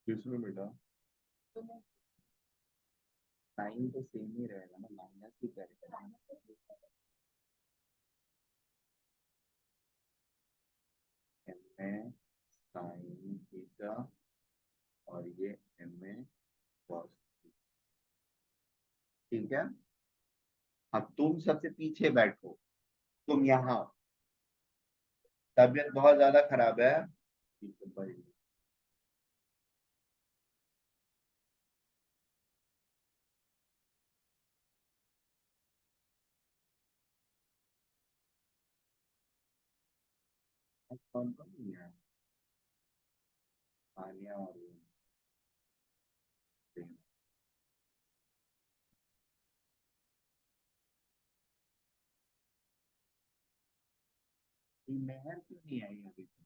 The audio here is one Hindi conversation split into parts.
किसमें बेटा? साइन तो सेम ही रहेगा ना, माइनस ही करेगा। एम में साइन थीटा और ये एम में कॉस। ठीक है, अब तुम सबसे पीछे बैठो, तुम यहाँ, तबीयत बहुत ज्यादा खराब है। ठीक है भाई। कौन कौन नहीं है? आलिया और प्रेम। ये मेहर क्यों नहीं आई अभी तक?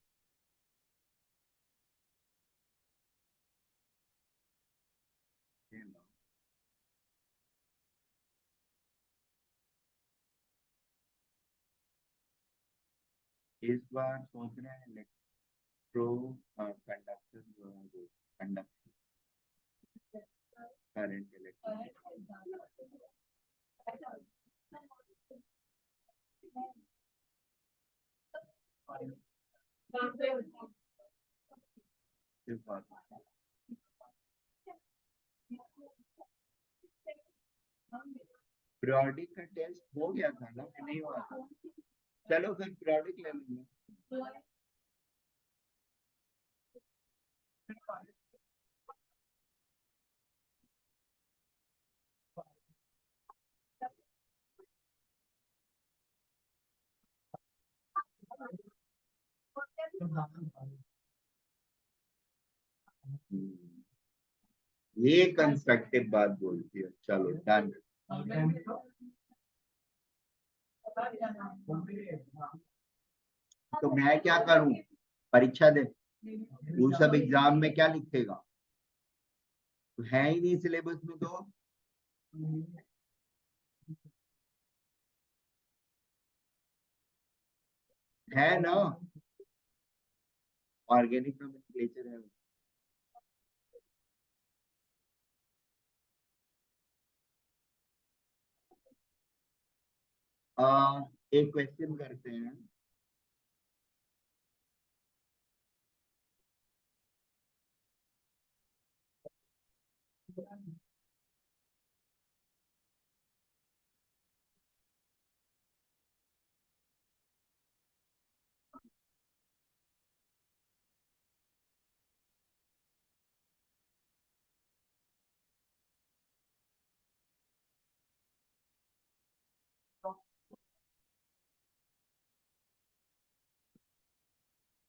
ये लो। इस बार सोच रहे हैं इलेक्ट्रो कंडक्टर जो है, वो कंडक्शन करंट इलेक्ट्रिक। इस बार पीरियोडिक का टेस्ट हो गया था ना कि नहीं हुआ था? चलो फिर पीरियोडिक ले लेंगे। ये कंस्ट्रक्टिव बात बोलती है, चलो डन। तो मैं क्या करूं, परीक्षा दे? वो सब एग्जाम में क्या लिखेगा? तो है ही नहीं सिलेबस में तो। है ना, ऑर्गेनिक नोमेनक्लेचर है। एक क्वेश्चन करते हैं।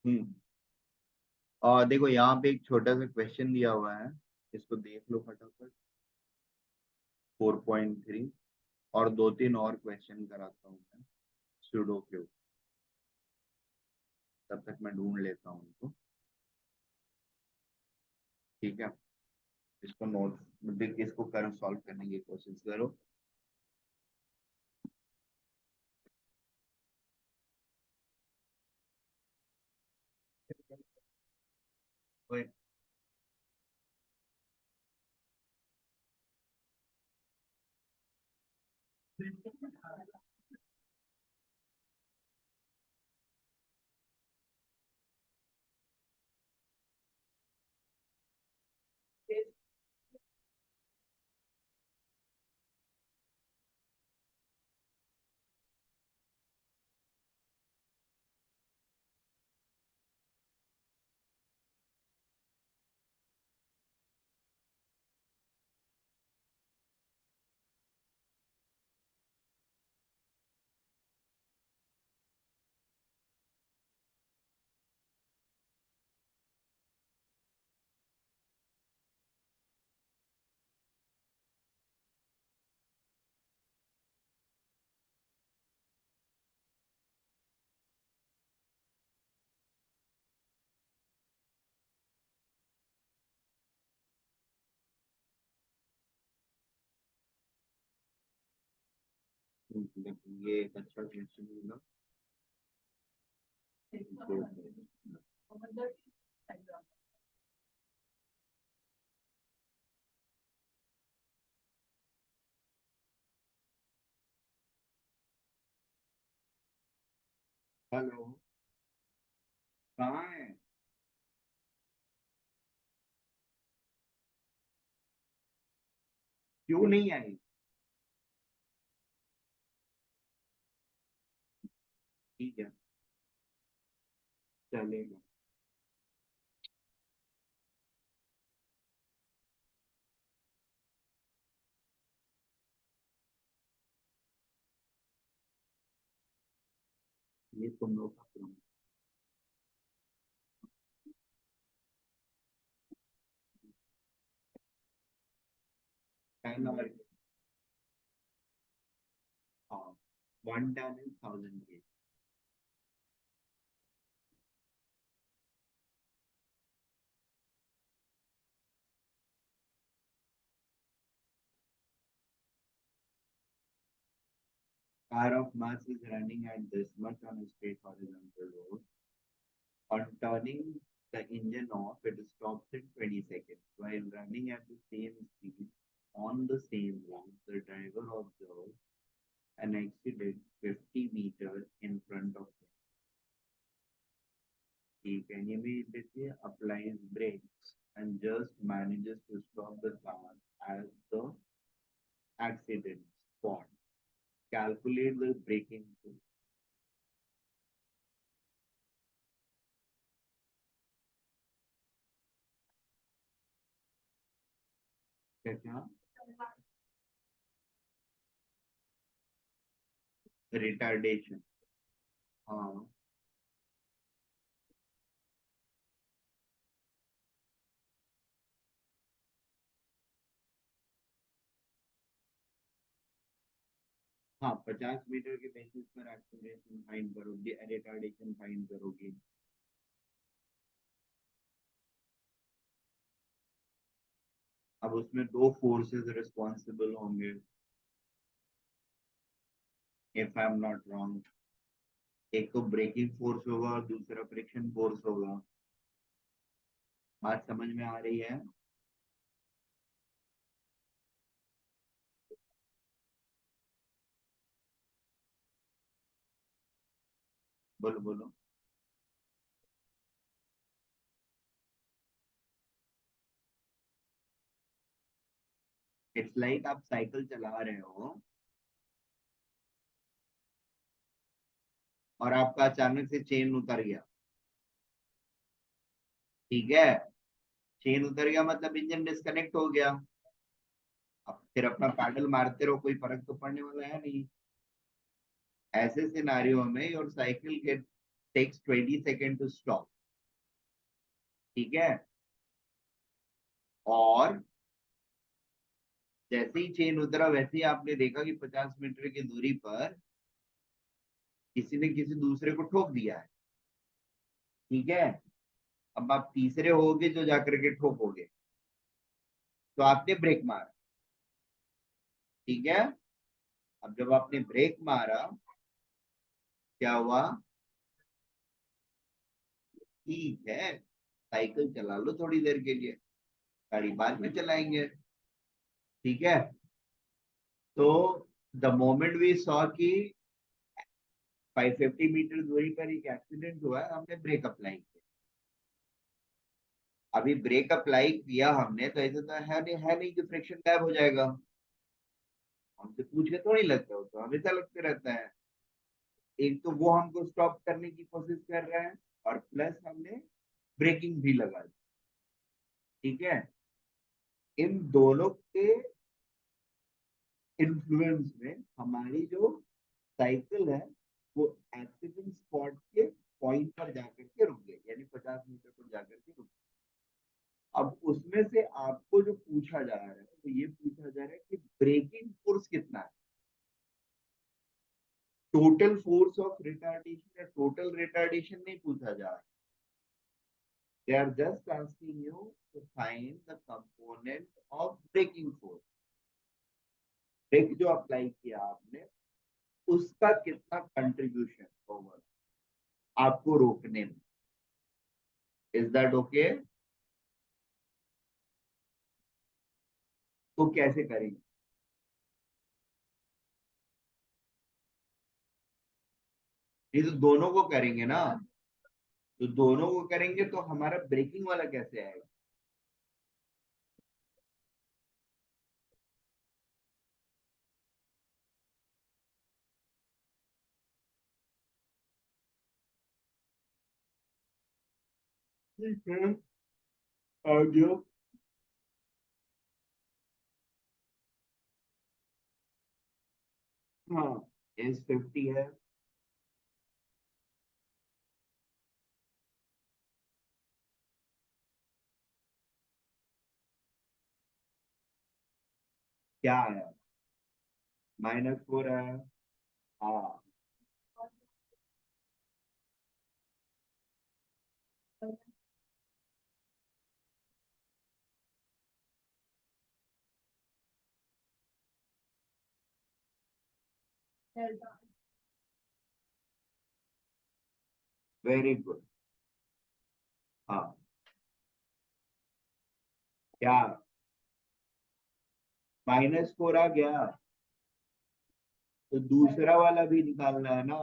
हम्म। और देखो यहाँ पे एक छोटा सा क्वेश्चन दिया हुआ है, इसको देख लो फटाफट। 4.3 और दो तीन और क्वेश्चन कराता हूँ मैं सुडो के। तब तक मैं ढूंढ लेता हूँ उनको। ठीक है, इसको नोट, इसको करो, सॉल्व करने की कोशिश करो। कोई- ये एक अच्छा क्वेश्चन होगा। हेलो, कहाँ है? क्यों नहीं आई? ठीक है, चलेगा। ये तुम लोग का काम है। 10 आवर। हाँ, 1 ton is 1000 kg। Car of mass is running at this much on a straight horizontal road. On turning the engine off, it stops in 20 seconds. While running at the same speed on the same road, the driver observes an accident 50 meters in front of him. He can immediately applies brakes and just manages to stop the car at the accident spot. Calculate the braking force. क्या? रिटार्डेशन। हाँ। हाँ, 50 मीटर के बेसिस पर एक्सेलरेशन फाइंड करोगे, रिटार्डेशन फाइंड करोगे। अब उसमें दो फोर्सेस रिस्पॉन्सिबल होंगे, if I am not wrong. एक तो ब्रेकिंग फोर्स होगा और दूसरा फ्रिक्शन फोर्स होगा। बात समझ में आ रही है? बोलो बोलो। इट्स लाइक आप साइकिल चला रहे हो और आपका अचानक से चेन उतर गया। ठीक है, चेन उतर गया मतलब इंजन डिस्कनेक्ट हो गया। अब फिर अपना पैडल मारते रहो, कोई फर्क तो पड़ने वाला है नहीं। ऐसे सिनारियो में your cycle get takes 20 second to stop. ठीक है, और जैसे ही चेन उतरा वैसे ही आपने देखा कि 50 मीटर की दूरी पर किसी ने किसी दूसरे को ठोक दिया है। ठीक है, अब आप तीसरे होगे जो जाकर के ठोकोगे, तो आपने ब्रेक मारा। ठीक है, अब जब आपने ब्रेक मारा, क्या हुआ? ठीक है, साइकिल चला लो थोड़ी देर के लिए, गाड़ी बाद में चलाएंगे। ठीक है, तो द मोमेंट वी सॉ कि 550 मीटर दूरी पर एक एक्सीडेंट हुआ है, हमने ब्रेक अप्लाई किया। अभी ब्रेक अप्लाई किया हमने तो ऐसा तो है नहीं कि फ्रिक्शन गायब हो जाएगा। हमसे पूछ के थोड़ी लगता हो, तो हमेशा लगते रहता है। एक तो वो हमको स्टॉप करने की कोशिश कर रहा है और प्लस हमने ब्रेकिंग भी लगा दी। ठीक है, इन दोनों के इन्फ्लुएंस में हमारी जो साइकिल है वो एक्सीडेंट स्पॉट के पॉइंट पर जाकर के रुक गई, यानी 50 मीटर पर जाकर के रुक गई। अब उसमें से आपको जो पूछा जा रहा है तो ये पूछा जा रहा है कि ब्रेकिंग फोर्स कितना है, टोटल फोर्स ऑफ रिटार्डेशन या टोटल रिटार्डेशन नहीं पूछा जा रहा। They are just asking you to find the component of braking force. Brake जो अप्लाई किया आपने उसका कितना कंट्रीब्यूशन होगा। आपको रोकने में। Is that okay? तो कैसे करेंगे? ये तो दोनों को करेंगे ना। तो दोनों को करेंगे तो हमारा ब्रेकिंग वाला कैसे आएगा? ठीक है, आ गया। हाँ, एज 50 है। क्या है? -4 है। हाँ। Very good. हाँ। क्या? -4 आ गया। तो दूसरा वाला भी निकालना है ना।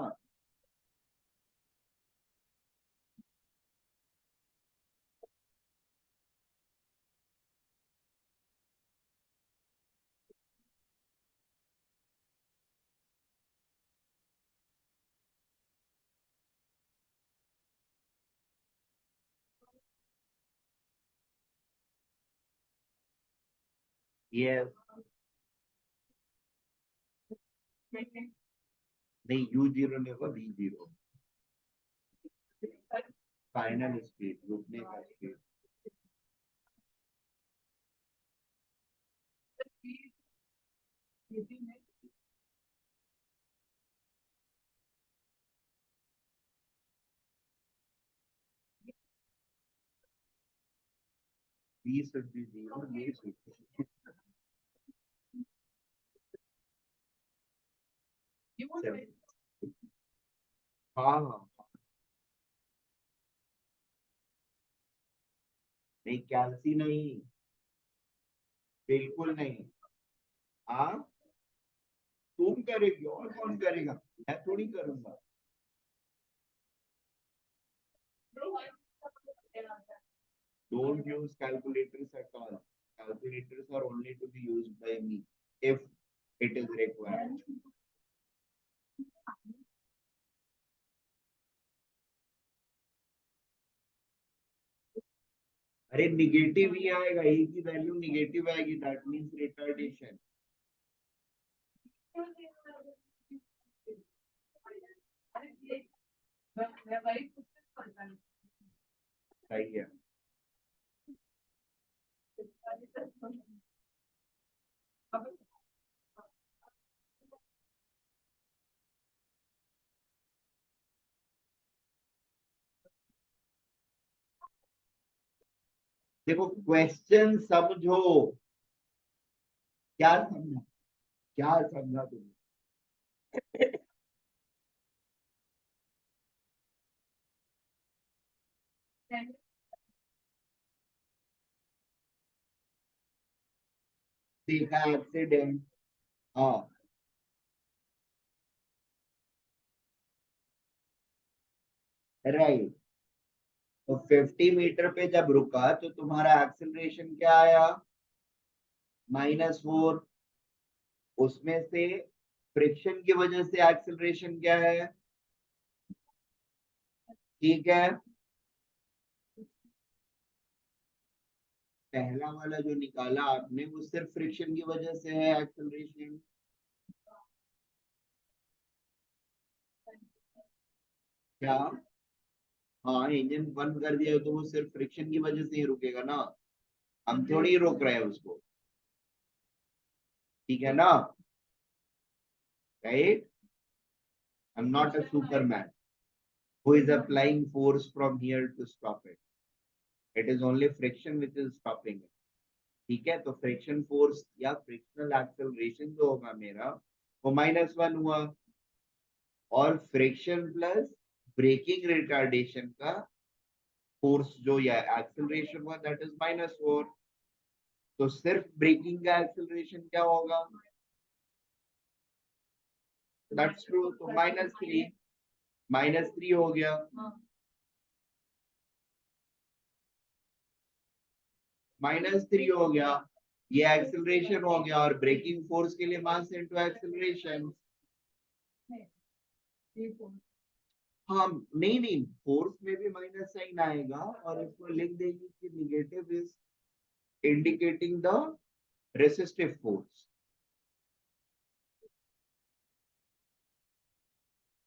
यस। नहीं, U0 नहीं होगा, V0। फाइनल स्पीड, रुकने का स्पीड। V should be 0, ये should be seven। हाँ हाँ। नहीं, कैलसी नहीं। बिल्कुल नहीं। हाँ, तुम करेगी और कौन करेगा? मैं थोड़ी करूंगा। Don't use calculators at all. Calculators are only to be used by me if it is required. अरे निगेटिव ही आएगा, एक ही वैल्यू निगेटिव आएगी, दैट मींस रिटार्डेशन। सही है। देखो, क्वेश्चन समझो। क्या समझा? क्या समझा तुमने? देखा एक्सीडेंट। हाँ। राइट। तो 50 मीटर पे जब रुका तो तुम्हारा एक्सेलरेशन क्या आया? -4। उसमें से फ्रिक्शन की वजह से एक्सेलरेशन क्या है? ठीक है। पहला वाला जो निकाला आपने वो सिर्फ फ्रिक्शन की वजह से है एक्सेलरेशन। क्या? हाँ, इंजन बंद कर दिया तो वो सिर्फ फ्रिक्शन की वजह से ही रुकेगा ना। हम थोड़ी रोक रहे हैं उसको। ठीक है ना? Right. I am not a Superman who is applying force from here to stop it. It is only friction which is stopping it. ठीक है, तो फ्रिक्शन फोर्स या फ्रिक्शनल एक्सेलरेशन जो होगा मेरा, वो -1 हुआ। और फ्रिक्शन प्लस ब्रेकिंग रिटार्डेशन का फोर्स जो या एक्सेलरेशन हुआ दैट इज -4। तो सिर्फ ब्रेकिंग का एक्सेलरेशन क्या होगा? दैट्स ट्रू, तो -3। -3 हो गया। -3 हो गया, ये एक्सेलरेशन हो गया, और ब्रेकिंग फोर्स के लिए मास इनटू एक्सेलरेशन। हाँ, नहीं नहीं, फोर्स में भी माइनस साइन आएगा और इसको लिख देंगे कि negative is indicating the resistive force.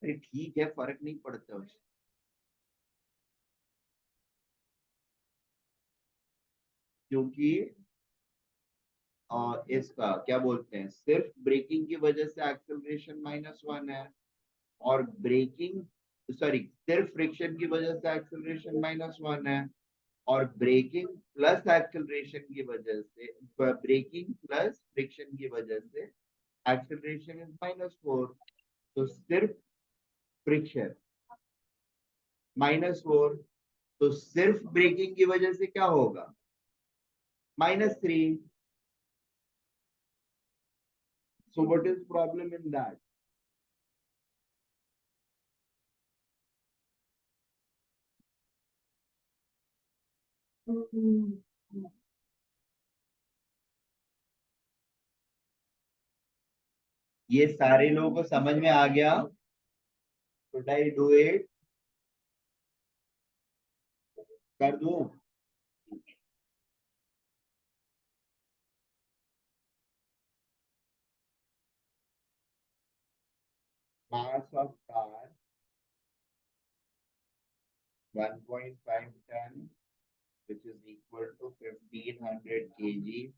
अरे ठीक है, फर्क नहीं पड़ता उससे। क्योंकि इसका क्या बोलते हैं, सिर्फ ब्रेकिंग की वजह से एक्सेलरेशन -1 है, और ब्रेकिंग सॉरी सिर्फ फ्रिक्शन की वजह से एक्सेलरेशन -1 है, और ब्रेकिंग प्लस एक्सेलरेशन की वजह से, ब्रेकिंग प्लस फ्रिक्शन की वजह से एक्सेलरेशन इज -4। तो सिर्फ फ्रिक्शन -4, तो सिर्फ ब्रेकिंग की वजह से क्या होगा? -3। So what is problem in that? ये सारे लोगों को समझ में आ गया? Should I do it? कर दूं? Mass of car 1.5 ton, which is equal to 1500 kg.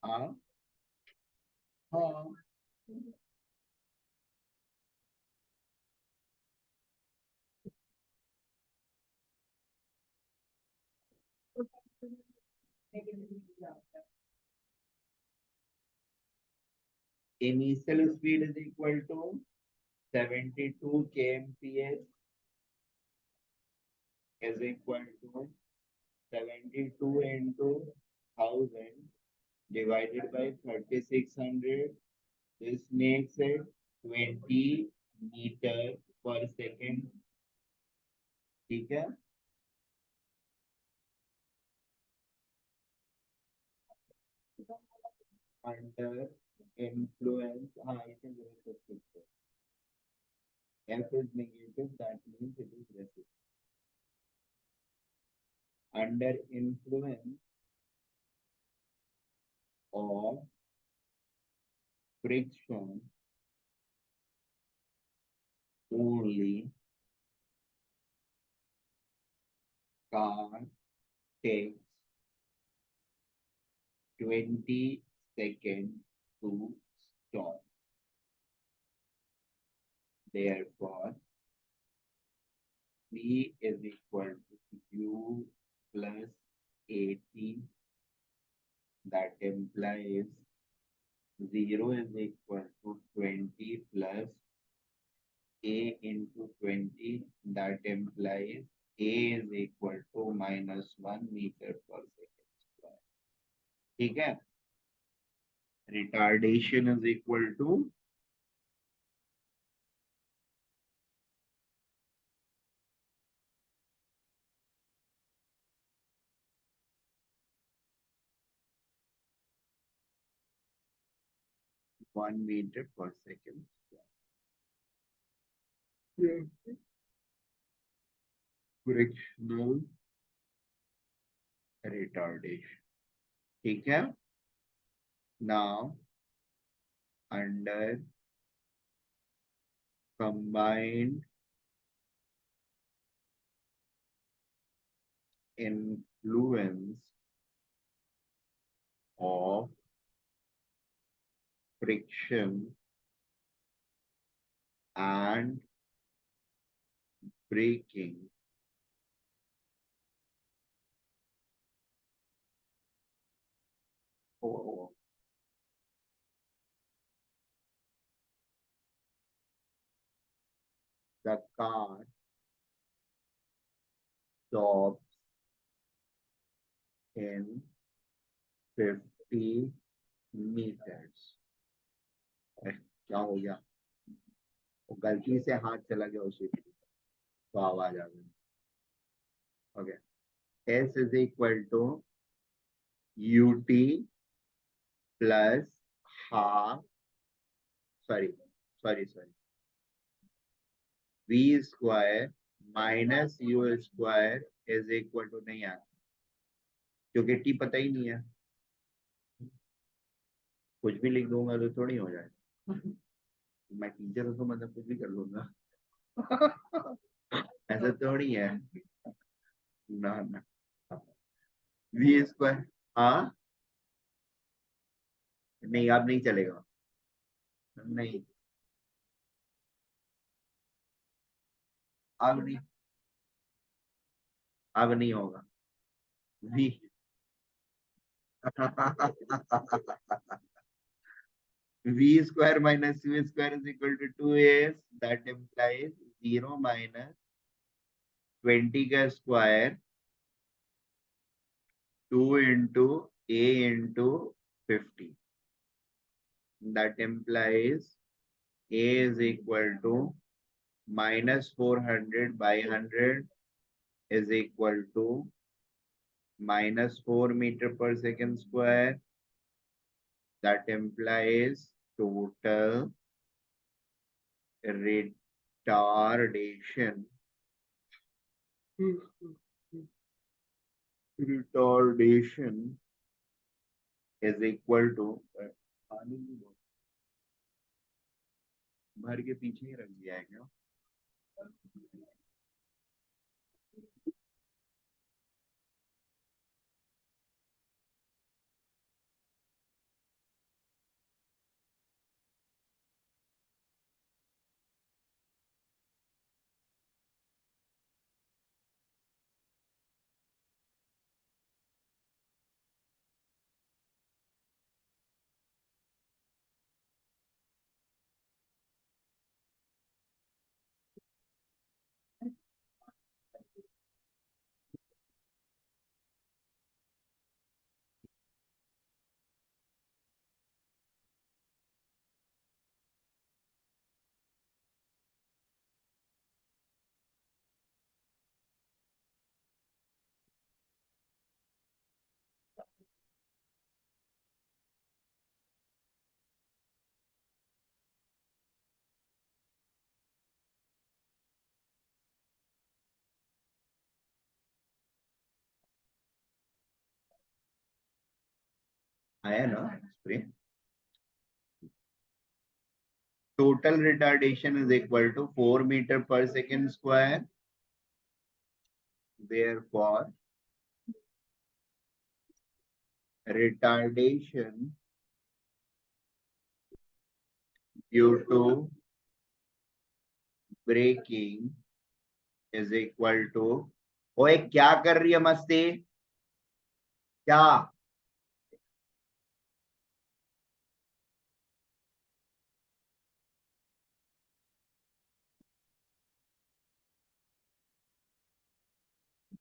हाँ हाँ, initial speed is equal to 72 kmph is equal to 72 into 1000 divided by 3600. This makes it 20 meter per second. ठीक है? Under influence, you can just put it. F is negative, that means it is resistance. Under influence of friction only, car takes 20 seconds to stop. Therefore, P is equal to U plus 80. That implies 0 is equal to 20 plus A into 20. That implies A is equal to -1 meter per second square. ठीक है? Retardation is equal to 1 meter per second square. Frictional retardation. ठीक है? Now, under combined influence of friction and braking, oh, The car stops in 50 meters. क्या हो गया? वो गलती से हाथ चला गया उसी पे, तो आवाज आ गई. Okay. S is equal to UT plus half, sorry, V square minus U square is equal to, नहीं यार, क्योंकि T पता ही नहीं है, कुछ भी लिख दूंगा तो थोड़ी हो जाए. मैं टीचर हूँ तो मतलब कुछ भी कर लूंगा. ऐसा थोड़ी है. ना ना. V square. हाँ. नहीं, अब नहीं चलेगा. नहीं, अब नहीं, अब नहीं होगा. V. V square minus U square is equal to 2S. That implies 0 minus 20 का square 2 into A into 50. That implies A is equal to minus 400 by 100 is equal to minus 4 meter per second square. That implies total retardation is equal to, भर के पीछे ही रख दिया है क्या? आया ना spray. Total retardation is equal to 4 meter per second square. Therefore, retardation due to braking is equal to, ओए क्या कर रही है मस्ती? क्या?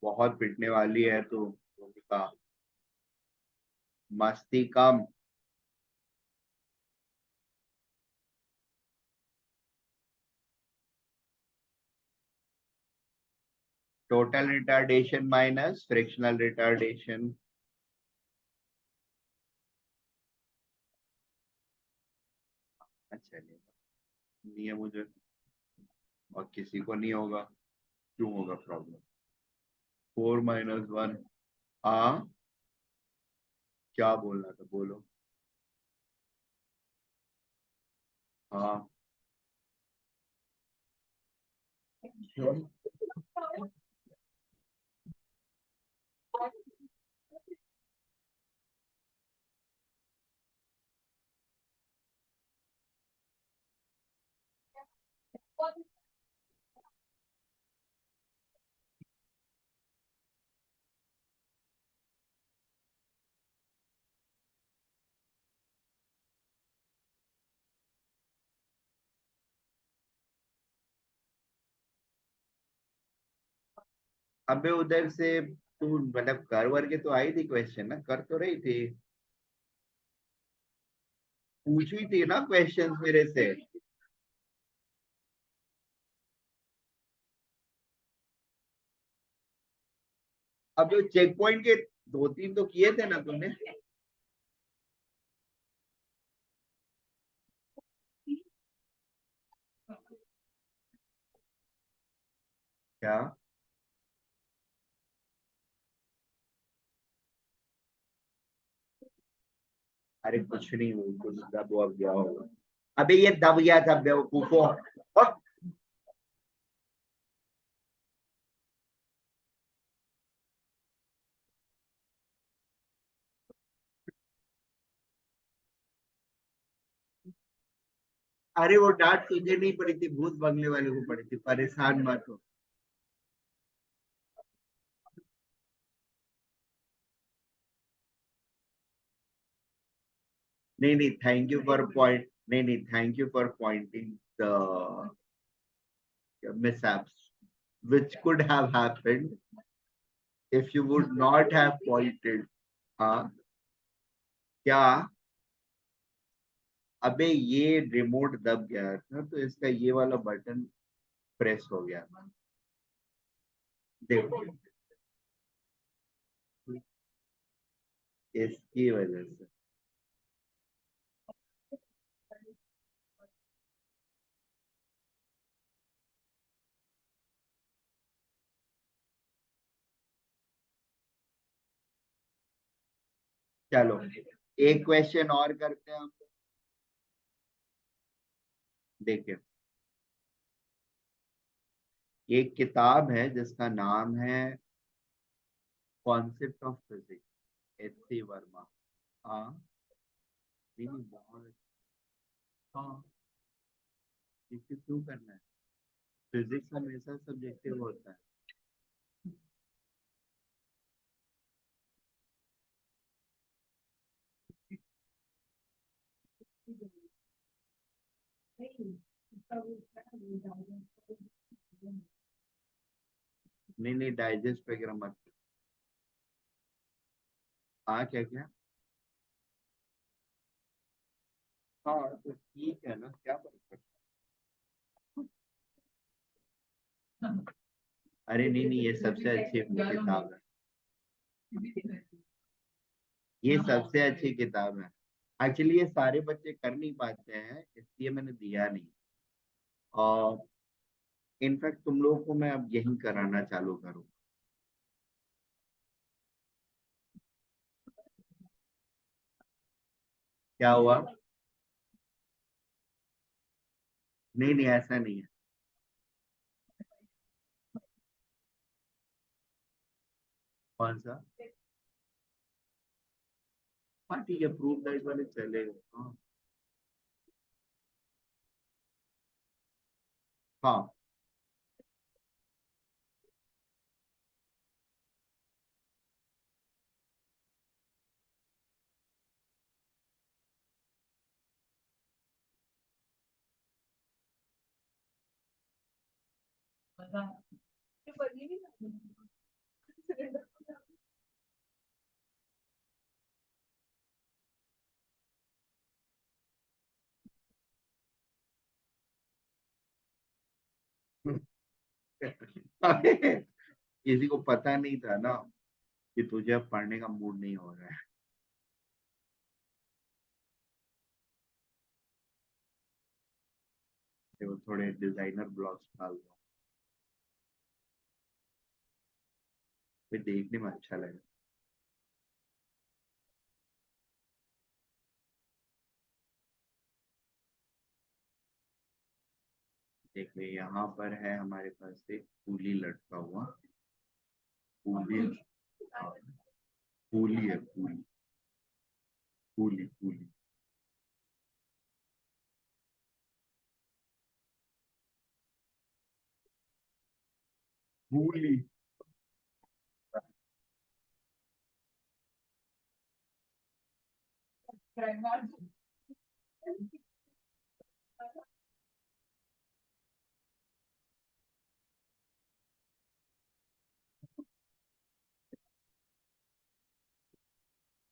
बहुत पिटने वाली है तू. मस्ती कम. Total retardation minus frictional retardation. अच्छा नहीं है मुझे, और किसी को नहीं होगा. क्यों होगा प्रॉब्लम? 4 - 1. हाँ, क्या बोलना था बोलो. हाँ. अबे उधर से तू मतलब कर वर के तो आई थी, क्वेश्चन ना कर तो रही थी, पूछी थी ना क्वेश्चन मेरे से। अब जो चेक पॉइंट के दो तीन तो किए थे ना तूने। क्या? अरे कुछ नहीं हुई, कुछ दब वब गया होगा। अबे ये दब गया था बेवकूफो। और अरे वो डांट तुझे नहीं पड़ी थी, भूत बंगले वाले को पड़ी थी, परेशान मत हो। नहीं नहीं, थैंक यू फॉर पॉइंट, नहीं नहीं, thank you for pointing the mishaps which could have happened if you would not have pointed। हाँ क्या? अबे ये रिमोट दब गया था तो इसका ये वाला बटन प्रेस हो गया। देखो, इसकी वजह से। चलो एक क्वेश्चन और करते हैं हम। देखिए, एक किताब है जिसका नाम है concept of physics, H C Verma. हाँ, नहीं नहीं, बहुत। हाँ, इसे क्यों करना है? फिजिक्स हमेशा सब्जेक्टिव होता है। नहीं नहीं, डाइजेस्ट वगैरह मत। हाँ क्या क्या? हाँ तो ठीक है ना, क्या फर्क पड़ता है? अरे नहीं नहीं, ये सबसे अच्छी किताब है। ये सबसे अच्छी किताब है। एक्चुअली ये सारे बच्चे कर नहीं पाते हैं, इसलिए मैंने दिया नहीं। और इनफैक्ट तुम लोगों को मैं अब यही कराना चालू करूँ। क्या हुआ? नहीं नहीं, ऐसा नहीं है। कौन सा? हाँ ठीक है, प्रूफ दैट वाले चलेगा। हाँ। हाँ। किसी को पता नहीं था ना कि तुझे अब पढ़ने का मूड नहीं हो रहा है। तो थोड़े डिजाइनर ब्लॉग्स डाल दो, फिर देखने में अच्छा लगे। देखिए यहाँ पर है हमारे पास एक कूली लटका हुआ। कूली। हाँ, कूली है, कूली। Coolie coolie. कूली।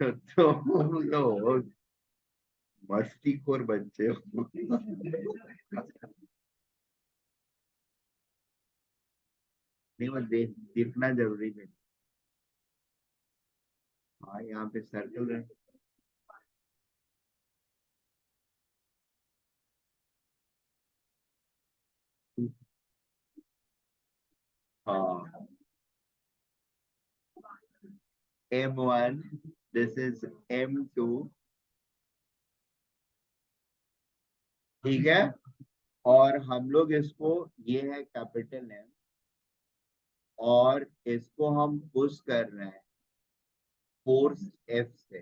तुम लोग मस्तीखोर बच्चे हो। नहीं वो देखना जरूरी नहीं। हाँ यहाँ पे सर्कल है। हाँ M1, दिस इज M2। ठीक है। और हम लोग इसको, ये है कैपिटल M, और इसको हम पुश कर रहे हैं फोर्स F से।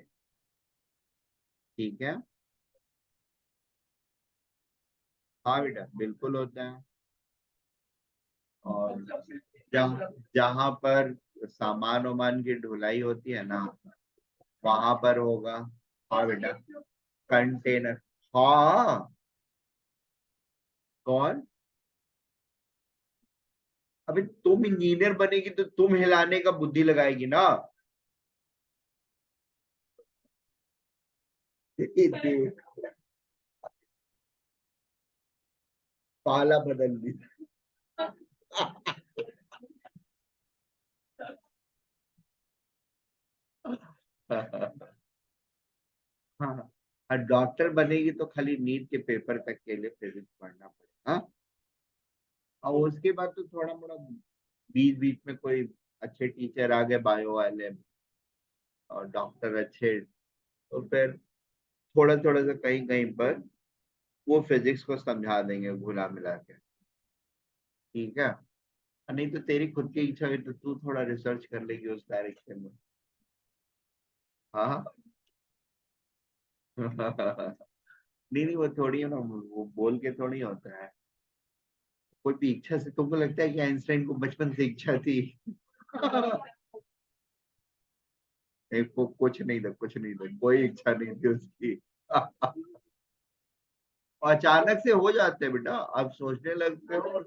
ठीक है। हाँ बेटा बिल्कुल होता है। और जहाँ जहाँ पर सामान वामान की ढुलाई होती है ना, वहां पर होगा। हाँ बेटा। कंटेनर। हाँ। कौन? अबे तुम इंजीनियर बनेगी तो तुम हिलाने का बुद्धि लगाएगी ना। देख, पाला बदल दी। हाँ। और डॉक्टर बनेगी तो खाली नीट के पेपर तक के लिए फिजिक्स पढ़ना पड़ेगा। हाँ? और उसके बाद तो थोड़ा मोड़ा बीच बीच में कोई अच्छे टीचर आ गए बायो वाले और डॉक्टर अच्छे, तो फिर थोड़ा थोड़ा सा कहीं कहीं पर वो फिजिक्स को समझा देंगे घुला मिला के। ठीक है। नहीं तो तेरी खुद की इच्छा हुई तो तू थोड़ा रिसर्च कर लेगी उस डायरेक्शन में। हाँ। नहीं नहीं वो थोड़ी है ना, वो बोल के थोड़ी होता है। कोई भी इच्छा से, तुमको लगता है कि आइंस्टाइन को बचपन से इच्छा थी? एक को कुछ नहीं था, कुछ नहीं था, कोई इच्छा नहीं थी उसकी। अचानक से हो जाते हैं बेटा, अब सोचने लगते हो।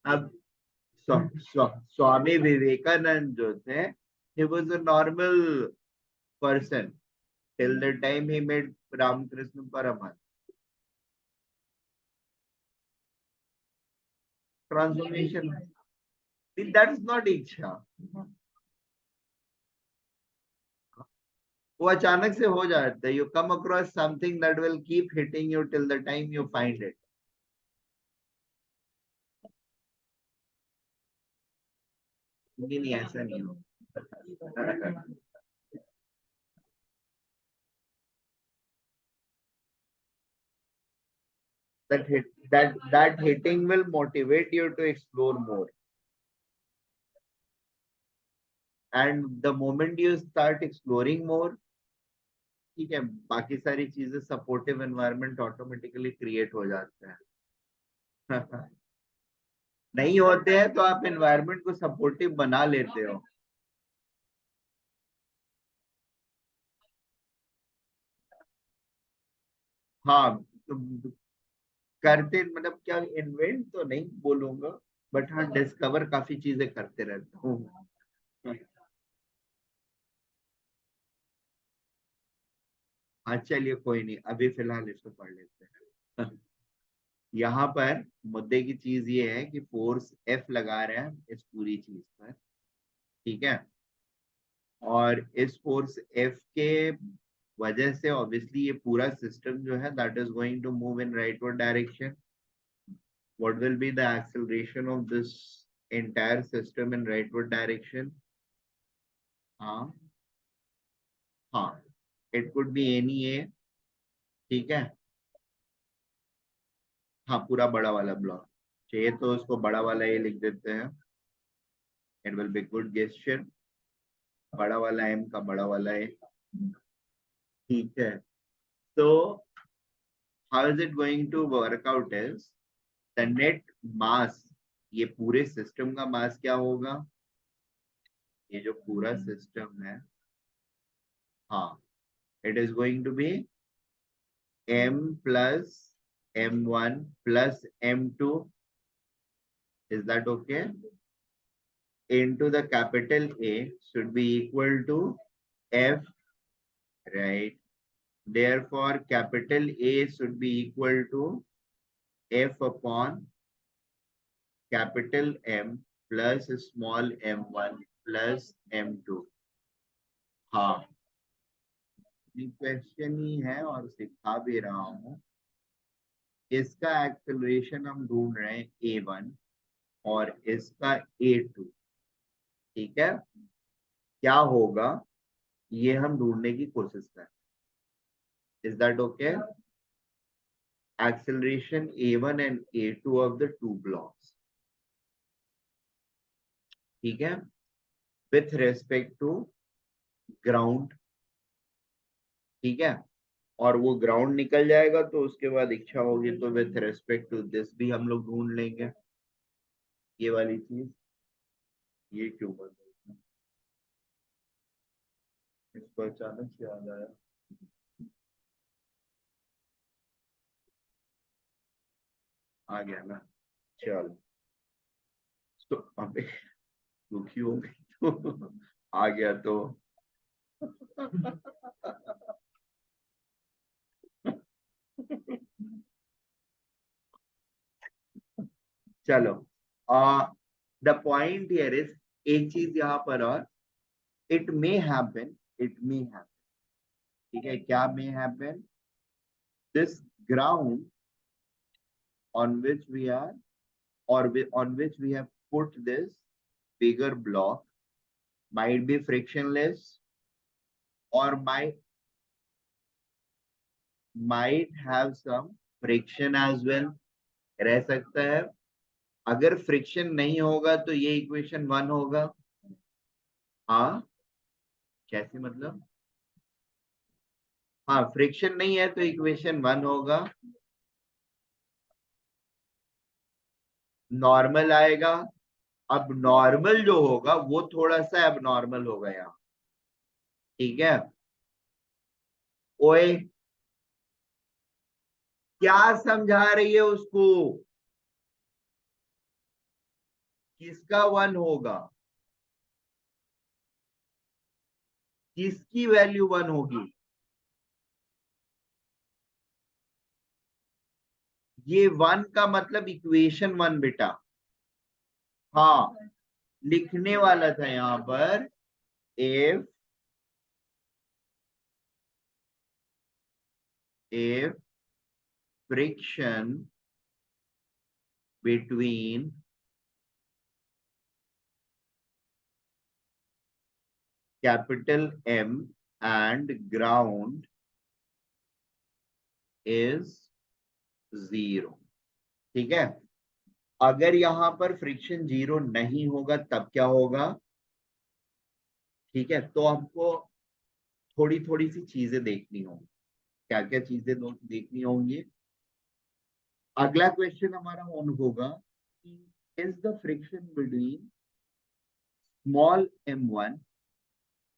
अब स्वामी विवेकानंद जो थे, he was a normal person till the time he met Ramakrishna Paramahansa. Transformation, that's not इच्छा। वो अचानक से हो जाता है, you come across something that will keep hitting you till the time you find it. नहीं नहीं ऐसा नहीं हो। that hitting will motivate you to explore more, and the moment you start exploring more, ठीक है, बाकी सारी चीजें सपोर्टिव एनवायरनमेंट ऑटोमेटिकली क्रिएट हो जाते हैं। नहीं होते हैं तो आप एनवायरनमेंट को सपोर्टिव बना लेते हो। हाँ। तो करते मतलब क्या, इन्वेंट तो नहीं बोलूंगा, बट हाँ डिस्कवर काफी चीजें करते रहता हूँ। हाँ चलिए कोई नहीं, अभी फिलहाल इसको पढ़ लेते हैं। यहाँ पर मुद्दे की चीज ये है कि फोर्स एफ लगा रहे हैं इस पूरी चीज पर। ठीक है। और इस फोर्स एफ के वजह से ऑब्वियसली ये पूरा सिस्टम जो है that is going to move in rightward direction. What will be the acceleration of this entire system in rightward direction? हाँ। हाँ। It could be any A. ठीक है। हाँ पूरा बड़ा वाला ब्लॉक चाहिए तो उसको बड़ा वाला ए लिख देते हैं। It will be good gesture. बड़ा वाला एम का बड़ा वाला ए। ठीक है। तो how is it going to work out is the net mass, ये पूरे सिस्टम का मास क्या होगा? ये जो पूरा सिस्टम है, हाँ, it is going to be m plus m1 plus m2, is that okay, into the capital A should be equal to f, right? Therefore capital A should be equal to f upon capital M plus small m1 plus m2। हाँ, क्वेश्चन ही है और सिखा भी रहा हूँ। इसका एक्सेलरेशन हम ढूंढ रहे हैं a1 और इसका a2, ठीक है। क्या होगा ये हम ढूंढने की कोशिश करें। Is that okay? Acceleration a1 and a2 of the two blocks, ठीक है, with respect to ground, ठीक है। और वो ग्राउंड निकल जाएगा तो उसके बाद इच्छा होगी तो विथ रेस्पेक्ट टू दिस भी हम लोग ढूंढ लेंगे ये वाली चीज। ये क्यों बन रही है? इसको अचानक से याद आया। आ गया ना, चलो। तो अबे दुखी हो गई तो आ गया तो चलो। द पॉइंट हियर इज, एक चीज यहाँ पर और, it may happen, it may happen, ठीक है। क्या may happen? This ground on which we are, or on which we have put this bigger block might be frictionless or might have some friction as well, रह सकता है। अगर फ्रिक्शन नहीं होगा तो ये इक्वेशन 1 होगा। हाँ, कैसे मतलब? हाँ, फ्रिक्शन नहीं है तो इक्वेशन 1 होगा। नॉर्मल आएगा। अब नॉर्मल जो होगा वो थोड़ा सा एबनॉर्मल होगा यहाँ, ठीक है। ओए, क्या समझा रही है उसको? किसका 1 होगा? किसकी वैल्यू 1 होगी? ये 1 का मतलब इक्वेशन 1 बेटा। हाँ, लिखने वाला था यहाँ पर, if if friction between capital M and ground is 0, ठीक है। अगर यहाँ पर फ्रिक्शन 0 नहीं होगा तब क्या होगा? ठीक है, तो हमको थोड़ी थोड़ी सी चीजें देखनी होंगी। क्या क्या चीजें देखनी होंगी? अगला क्वेश्चन हमारा ऑन होगा कि is the friction between small m1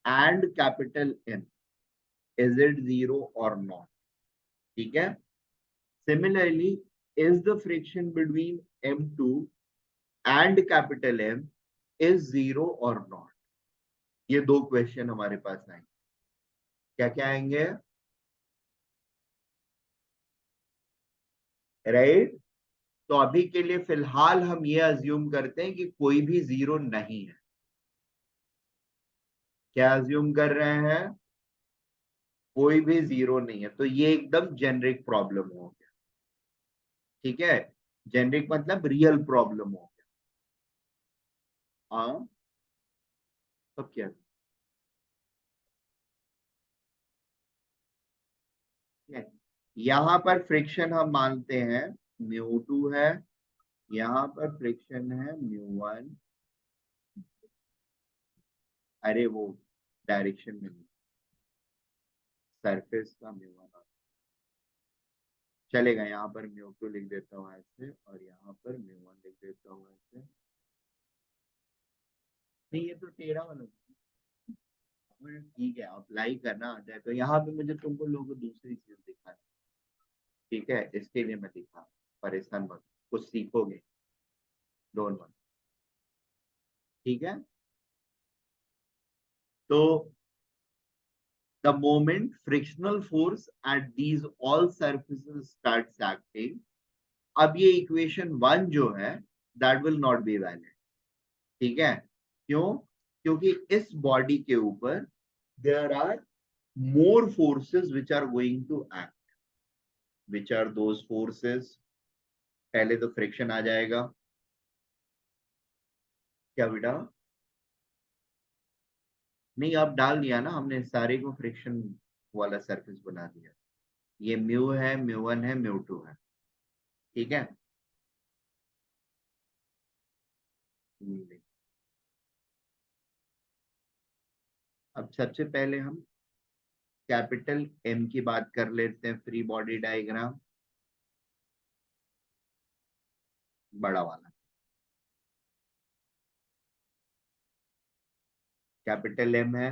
and capital M, is it 0 और नॉट, ठीक है। Similarly, is the friction between m2 and capital M is 0 और नॉट। ये दो क्वेश्चन हमारे पास आएंगे। क्या क्या आएंगे? राइट। तो अभी के लिए फिलहाल हम ये अज्यूम करते हैं कि कोई भी 0 नहीं है। क्या अज्यूम कर रहे हैं? कोई भी 0 नहीं है, तो ये एकदम जेनरिक प्रॉब्लम हो गया, ठीक है। जेनरिक मतलब रियल प्रॉब्लम हो गया। हाँ, तब क्या है? यहाँ पर फ्रिक्शन हम मानते हैं μ2 है, यहाँ पर फ्रिक्शन है μ1। अरे वो डायरेक्शन में नहीं, सरफेस का μ1 चलेगा। यहाँ पर μ2 लिख देता हूँ ऐसे, और यहाँ पर μ1 लिख देता हूँ ऐसे। नहीं, ये तो टेढ़ा वाला, ठीक है, अप्लाई करना आता है तो यहाँ पे मुझे तुमको लोग दूसरी चीज दिखा है, ठीक है, इसके लिए मैं लिखा, परेशान मत, कुछ सीखोगे, डोंट वरी। ठीक है, तो the moment frictional force at these all surfaces starts acting, अब ये इक्वेशन 1 जो है that will not be valid. ठीक है, क्यों? क्योंकि इस बॉडी के ऊपर there are more forces which are going to act. Which are those forces? पहले तो फ्रिक्शन आ जाएगा। क्या बेटा? नहीं, अब डाल दिया ना हमने, सारे को फ्रिक्शन वाला सरफेस बना दिया। ये म्यू है, म्यू1 है, म्यू2 है। ठीक है, अब सबसे पहले हम कैपिटल एम की बात कर लेते हैं। फ्री बॉडी डायग्राम, बड़ा वाला कैपिटल एम है,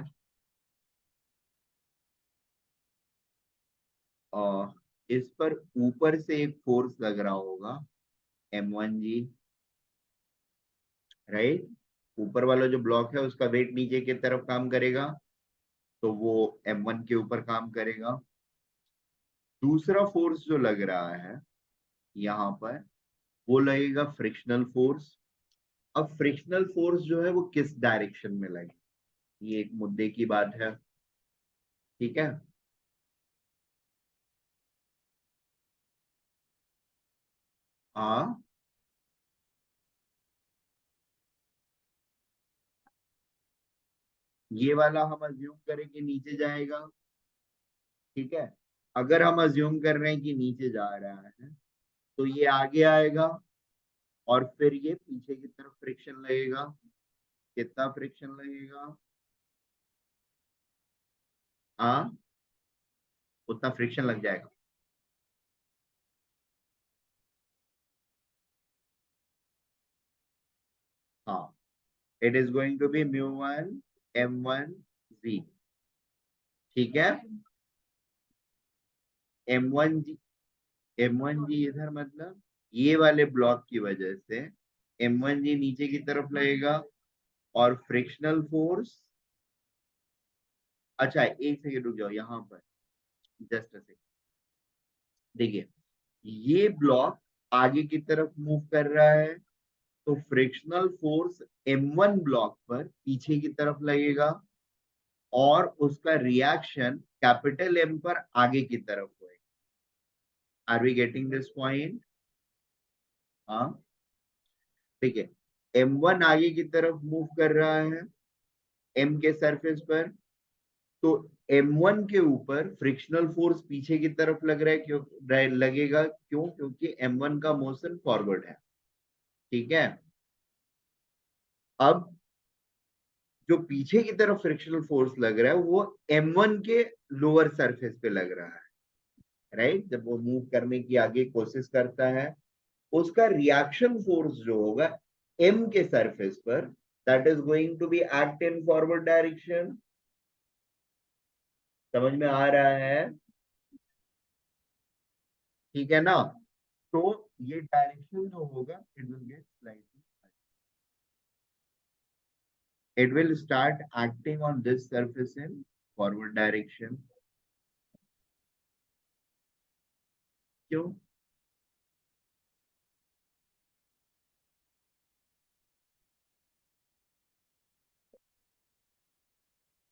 और इस पर ऊपर से एक फोर्स लग रहा होगा, M1G, राइट। ऊपर वाला जो ब्लॉक है उसका वेट नीचे की तरफ काम करेगा, तो वो M1 के ऊपर काम करेगा। दूसरा फोर्स जो लग रहा है यहाँ पर, वो लगेगा फ्रिक्शनल फोर्स। अब फ्रिक्शनल फोर्स जो है वो किस डायरेक्शन में लगे, ये एक मुद्दे की बात है। ठीक है, हाँ, ये वाला हम अज्यूम करें कि नीचे जाएगा। ठीक है, अगर हम अज्यूम कर रहे हैं कि नीचे जा रहा है, तो ये आगे आएगा और फिर ये पीछे की तरफ फ्रिक्शन लगेगा। कितना फ्रिक्शन लगेगा? हाँ, उतना फ्रिक्शन लग जाएगा। हाँ, it is going to be mu M1G। ठीक है, M1G, M1G इधर मतलब ये वाले ब्लॉक की वजह से M1G नीचे की तरफ लगेगा, और फ्रिक्शनल फोर्स, अच्छा एक सेकेंड रुक जाओ यहाँ पर, जस्ट अ सेकेंड। देखिए, ये ब्लॉक आगे की तरफ मूव कर रहा है, तो फ्रिक्शनल फोर्स M1 ब्लॉक पर पीछे की तरफ लगेगा, और उसका रिएक्शन कैपिटल एम पर आगे की तरफ होएगा। Are we getting this point? हाँ, ठीक है। M1 आगे की तरफ मूव कर रहा है M के सरफेस पर, तो M1 के ऊपर फ्रिक्शनल फोर्स पीछे की तरफ लग रहा है, क्यों लगेगा? क्यों? क्योंकि M1 का मोशन फॉरवर्ड है। ठीक है, अब जो पीछे की तरफ फ्रिक्शनल फोर्स लग रहा है वो M1 के लोअर सरफेस पे लग रहा है, राइट। जब वो मूव करने की आगे कोशिश करता है, उसका रिएक्शन फोर्स जो होगा M के सरफेस पर, that is going to be act in forward direction. समझ में आ रहा है? ठीक है ना? तो ये डायरेक्शन जो होगा, it will get slightly, it will start acting on this surface in forward direction. क्यों?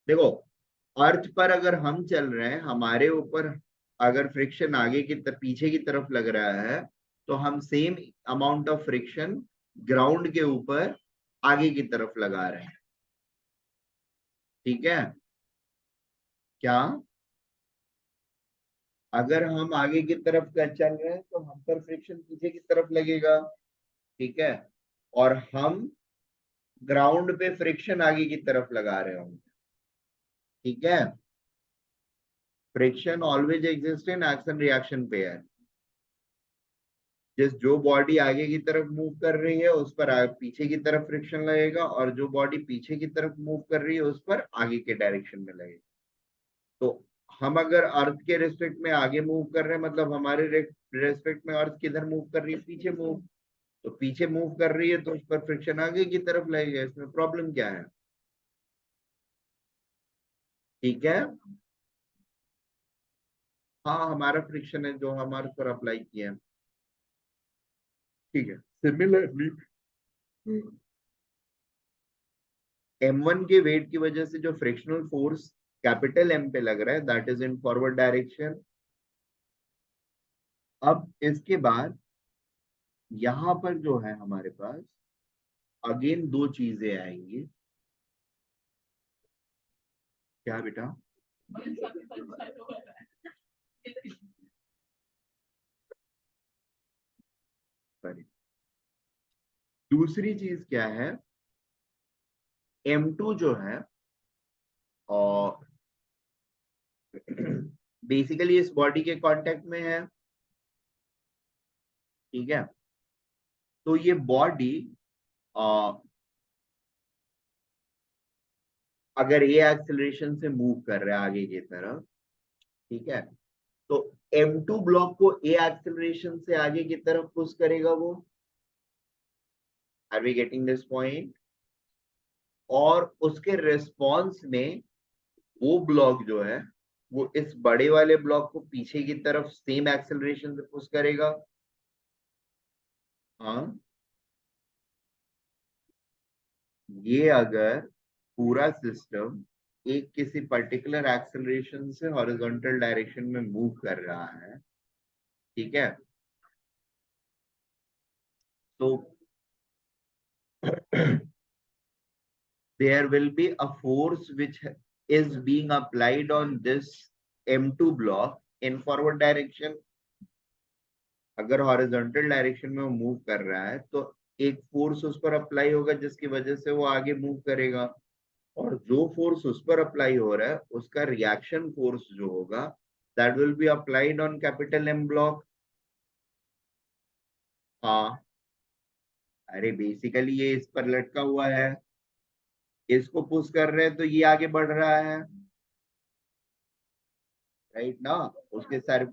देखो, अर्थ पर अगर हम चल रहे हैं, हमारे ऊपर अगर फ्रिक्शन आगे की पीछे की तरफ लग रहा है, तो हम same amount of friction ground के ऊपर आगे की तरफ लगा रहे हैं। ठीक है, क्या? अगर हम आगे की तरफ का चल रहे हैं तो हम पर फ्रिक्शन पीछे की तरफ लगेगा। ठीक है, और हम ग्राउंड पे फ्रिक्शन आगे की तरफ लगा रहे होंगे। ठीक है, friction always exist in action reaction pair. जिस जो बॉडी आगे की तरफ मूव कर रही है उस पर पीछे की तरफ फ्रिक्शन लगेगा, और जो बॉडी पीछे की तरफ मूव कर रही है उस पर आगे के डायरेक्शन में लगेगा। तो हम अगर अर्थ के रेस्पेक्ट में आगे मूव कर रहे हैं, मतलब हमारे रेस्पेक्ट में अर्थ किधर मूव कर रही है, पीछे मूव। तो पीछे मूव कर रही है तो उस पर फ्रिक्शन आगे की तरफ लगेगा, इसमें प्रॉब्लम क्या है? ठीक है, हाँ हमारा फ्रिक्शन है जो हमारे पर अप्लाई किया है। ठीक है, सिमिलरली m1 के वेट की वजह से जो फ्रिक्शनल फोर्स कैपिटल M पे लग रहा है, that is in forward direction. अब इसके बाद यहां पर जो है हमारे पास अगेन दो चीजें आएंगी। क्या बेटा? सॉरी, दूसरी चीज क्या है, M2 जो है और बेसिकली इस बॉडी के कांटेक्ट में है। ठीक है, तो ये बॉडी अगर ये एक्सेलरेशन से मूव कर रहा है आगे की तरफ, ठीक है, तो M2 ब्लॉक को ए एक्सेलरेशन से आगे की तरफ पुश करेगा वो। Are we getting this point? और उसके रिस्पॉन्स में वो ब्लॉक जो है वो इस बड़े वाले ब्लॉक को पीछे की तरफ सेम एक्सेलरेशन से पुश करेगा। हाँ, ये अगर पूरा सिस्टम एक किसी पर्टिकुलर एक्सेलरेशन से हॉरिजॉन्टल डायरेक्शन में मूव कर रहा है, ठीक है, तो there will be a force which is being applied on this M2 block in forward direction। अगर हॉरिजॉन्टल डायरेक्शन में वो मूव कर रहा है तो एक फोर्स उस पर अप्लाई होगा जिसकी वजह से वो आगे मूव करेगा, और जो फोर्स उस पर अप्लाई हो रहा है उसका रिएक्शन फोर्स जो होगा that will be applied on capital M block. हाँ, अरे बेसिकली ये इस पर लटका हुआ है, इसको पुश कर रहे हैं तो ये आगे बढ़ रहा है, राइट ना? उसके सर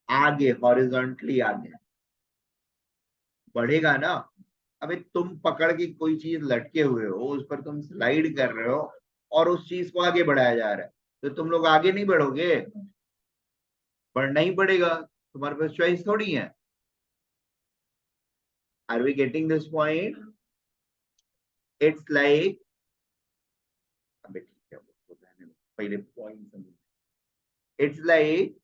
आगे हॉरिजॉन्टली आगे बढ़ेगा ना। अबे तुम पकड़ के कोई चीज लटके हुए हो, उस पर तुम स्लाइड कर रहे हो और उस चीज को आगे बढ़ाया जा रहा है, तो तुम लोग आगे नहीं बढ़ोगे? बढ़ना ही पड़ेगा, तुम्हारे पास चॉइस थोड़ी है। Are we getting this point? It's like, अबे ठीक है उसको रहने दो, पहले पॉइंट समझ। इट्स लाइक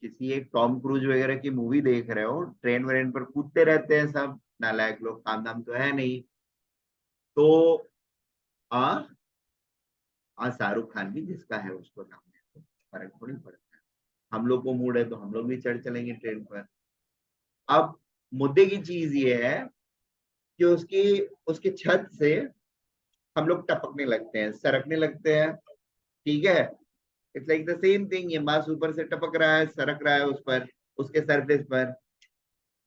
किसी एक टॉम क्रूज वगैरह की मूवी देख रहे हो, ट्रेन व्रेन पर कूदते रहते हैं सब नालायक लोग, काम धाम तो है नहीं। तो आ हाँ, शाहरुख खान भी जिसका है उसको नाम है, तो फर्क थोड़ी पड़ता है। हम लोग को मूड है तो हम लोग भी चढ़ चलेंगे ट्रेन पर। अब मुद्दे की चीज ये है कि उसकी उसकी छत से हम लोग टपकने लगते हैं, सरकने लगते हैं। ठीक है, it's like the same thing, ये मास ऊपर से टपक रहा है, सरक रहा है उस पर, उसके सरफेस पर,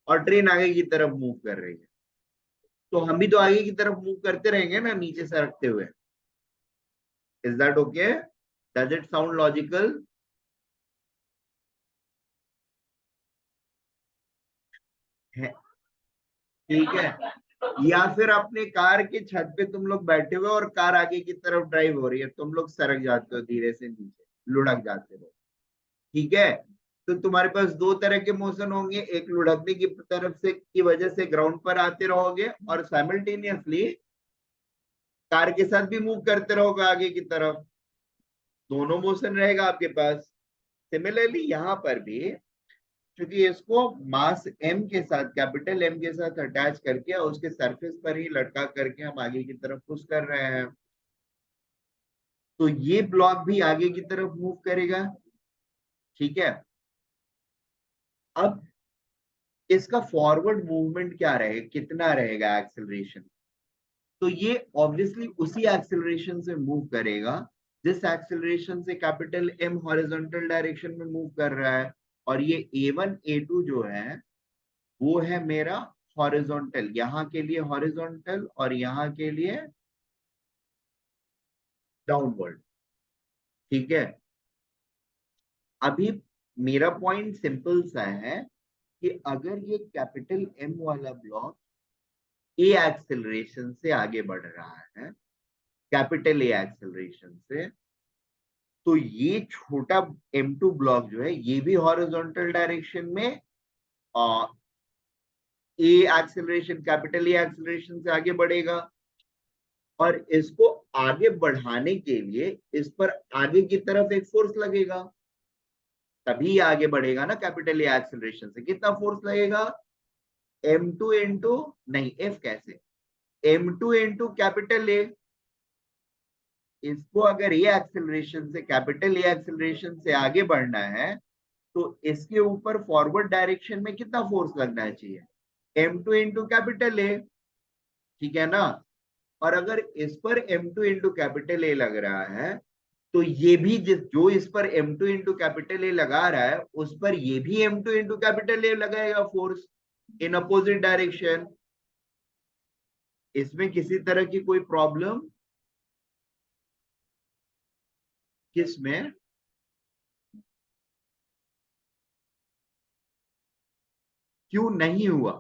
और ट्रेन आगे की तरफ मूव कर रही है, तो हम भी तो आगे की तरफ मूव करते रहेंगे ना नीचे सरकते हुए। Is that okay? Does it sound logical? ठीक है, या फिर अपने कार के छत पे तुम लोग बैठे हुए और कार आगे की तरफ ड्राइव हो रही है, तुम लोग सरक जाते हो धीरे से नीचे, लुढ़क जाते हो। ठीक है, तो तुम्हारे पास दो तरह के मोशन होंगे, एक लुढ़कने की तरफ से की वजह से ग्राउंड पर आते रहोगे, और साइमल्टेनियसली कार के साथ भी मूव करते रहोगे आगे की तरफ, दोनों मोशन रहेगा आपके पास। सिमिलरली यहाँ पर भी, क्योंकि इसको मास एम के साथ, कैपिटल एम के साथ अटैच करके और उसके सरफेस पर ही लटका करके हम आगे की तरफ पुश कर रहे हैं, तो ये ब्लॉक भी आगे की तरफ मूव करेगा। ठीक है, अब इसका फॉरवर्ड मूवमेंट क्या रहेगा, कितना रहेगा एक्सेलरेशन? तो ये ऑब्वियसली उसी एक्सेलरेशन से मूव करेगा जिस एक्सेलरेशन से कैपिटल एम हॉरिजॉन्टल डायरेक्शन में मूव कर रहा है, और ये A1 A2 जो है वो है मेरा हॉरिजॉन्टल, यहाँ के लिए हॉरिजॉन्टल और यहाँ के लिए डाउनवर्ड। ठीक है, अभी मेरा पॉइंट सिंपल सा है कि अगर ये कैपिटल एम वाला ब्लॉक ए एक्सेलरेशन से आगे बढ़ रहा है, कैपिटल ए एक्सेलरेशन से, तो ये छोटा M2 ब्लॉक जो है ये भी हॉरिजॉन्टल डायरेक्शन में ए एक्सेलरेशन, कैपिटल ए एक्सेलरेशन से आगे बढ़ेगा। और इसको आगे बढ़ाने के लिए इस पर आगे की तरफ एक फोर्स लगेगा, तभी आगे बढ़ेगा ना। कैपिटल ए एक्सेलरेशन से कितना फोर्स लगेगा? M2 इंटू, नहीं F कैसे, M2 इंटू कैपिटल ए। इसको अगर ए एक्सेलरेशन से, कैपिटल ए एक्सेलरेशन से आगे बढ़ना है तो इसके ऊपर फॉरवर्ड डायरेक्शन में कितना फोर्स लगना चाहिए? M2 इंटू कैपिटल ए, ठीक है ना। और अगर इस पर M2 इंटू कैपिटल ए लग रहा है तो ये भी जो इस पर M2 इंटू कैपिटल ए लगा रहा है उस पर ये भी M2 इंटू कैपिटल ए लगाएगा फोर्स इन अपोजिट डायरेक्शन। इसमें किसी तरह की कोई प्रॉब्लम? किसमें? क्यों नहीं हुआ?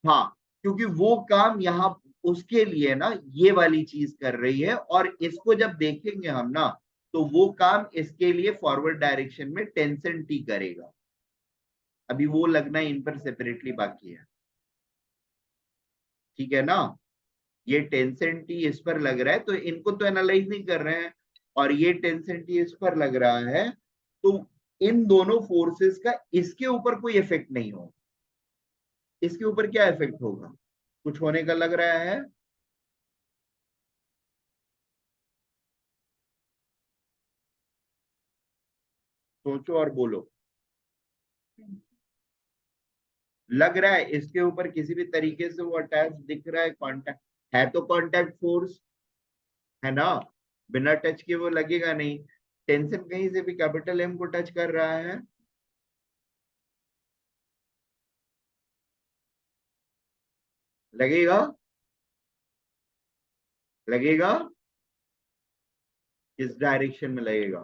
हाँ, क्योंकि वो काम यहाँ उसके लिए ना ये वाली चीज कर रही है, और इसको जब देखेंगे हम ना तो वो काम इसके लिए फॉरवर्ड डायरेक्शन में टेंशन टी करेगा। अभी वो लगना इन पर सेपरेटली बाकी है, ठीक है ना। ये टेंशन टी इस पर लग रहा है तो इनको तो एनालाइज नहीं कर रहे हैं, और ये टेंशन टी इस पर लग रहा है, तो इन दोनों फोर्सेस का इसके ऊपर कोई इफेक्ट नहीं होगा। इसके ऊपर क्या इफेक्ट होगा? कुछ होने का लग रहा है? सोचो और बोलो। लग रहा है इसके ऊपर किसी भी तरीके से वो अटैच दिख रहा है, कांटेक्ट है तो कांटेक्ट फोर्स है ना, बिना टच के वो लगेगा नहीं। टेंशन कहीं से भी कैपिटल एम को टच कर रहा है, लगेगा। लगेगा, किस डायरेक्शन में लगेगा?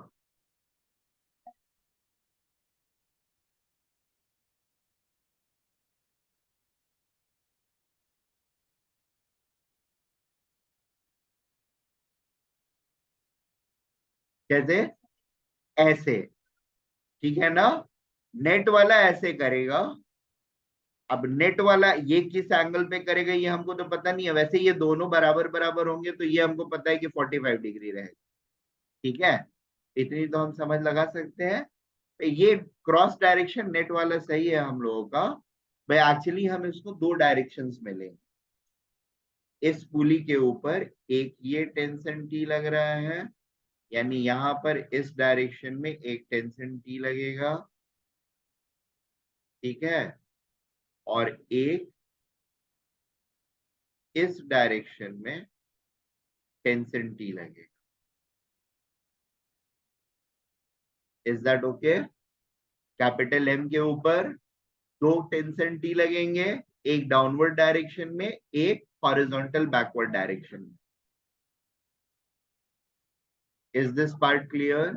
कैसे? ऐसे, ठीक है ना। नेट वाला ऐसे करेगा। अब नेट वाला ये किस एंगल पे करेगा ये हमको तो पता नहीं है, वैसे ये दोनों बराबर बराबर होंगे तो ये हमको पता है कि 45 डिग्री रहेगा, ठीक है। इतनी तो हम समझ लगा सकते हैं। तो ये क्रॉस डायरेक्शन नेट वाला सही है हम लोगों का। भाई एक्चुअली हम इसको दो डायरेक्शंस में लेंगे। इस पुली के ऊपर एक ये टेंशन टी लग रहा है, यानी यहाँ पर इस डायरेक्शन में एक टेंशन टी लगेगा, ठीक है। और एक इस डायरेक्शन में टेंशन टी लगेगा। Is that okay? Capital M के ऊपर दो टेंशन टी लगेंगे, एक डाउनवर्ड डायरेक्शन में, एक हॉरिजॉन्टल बैकवर्ड डायरेक्शन में। Is this part clear?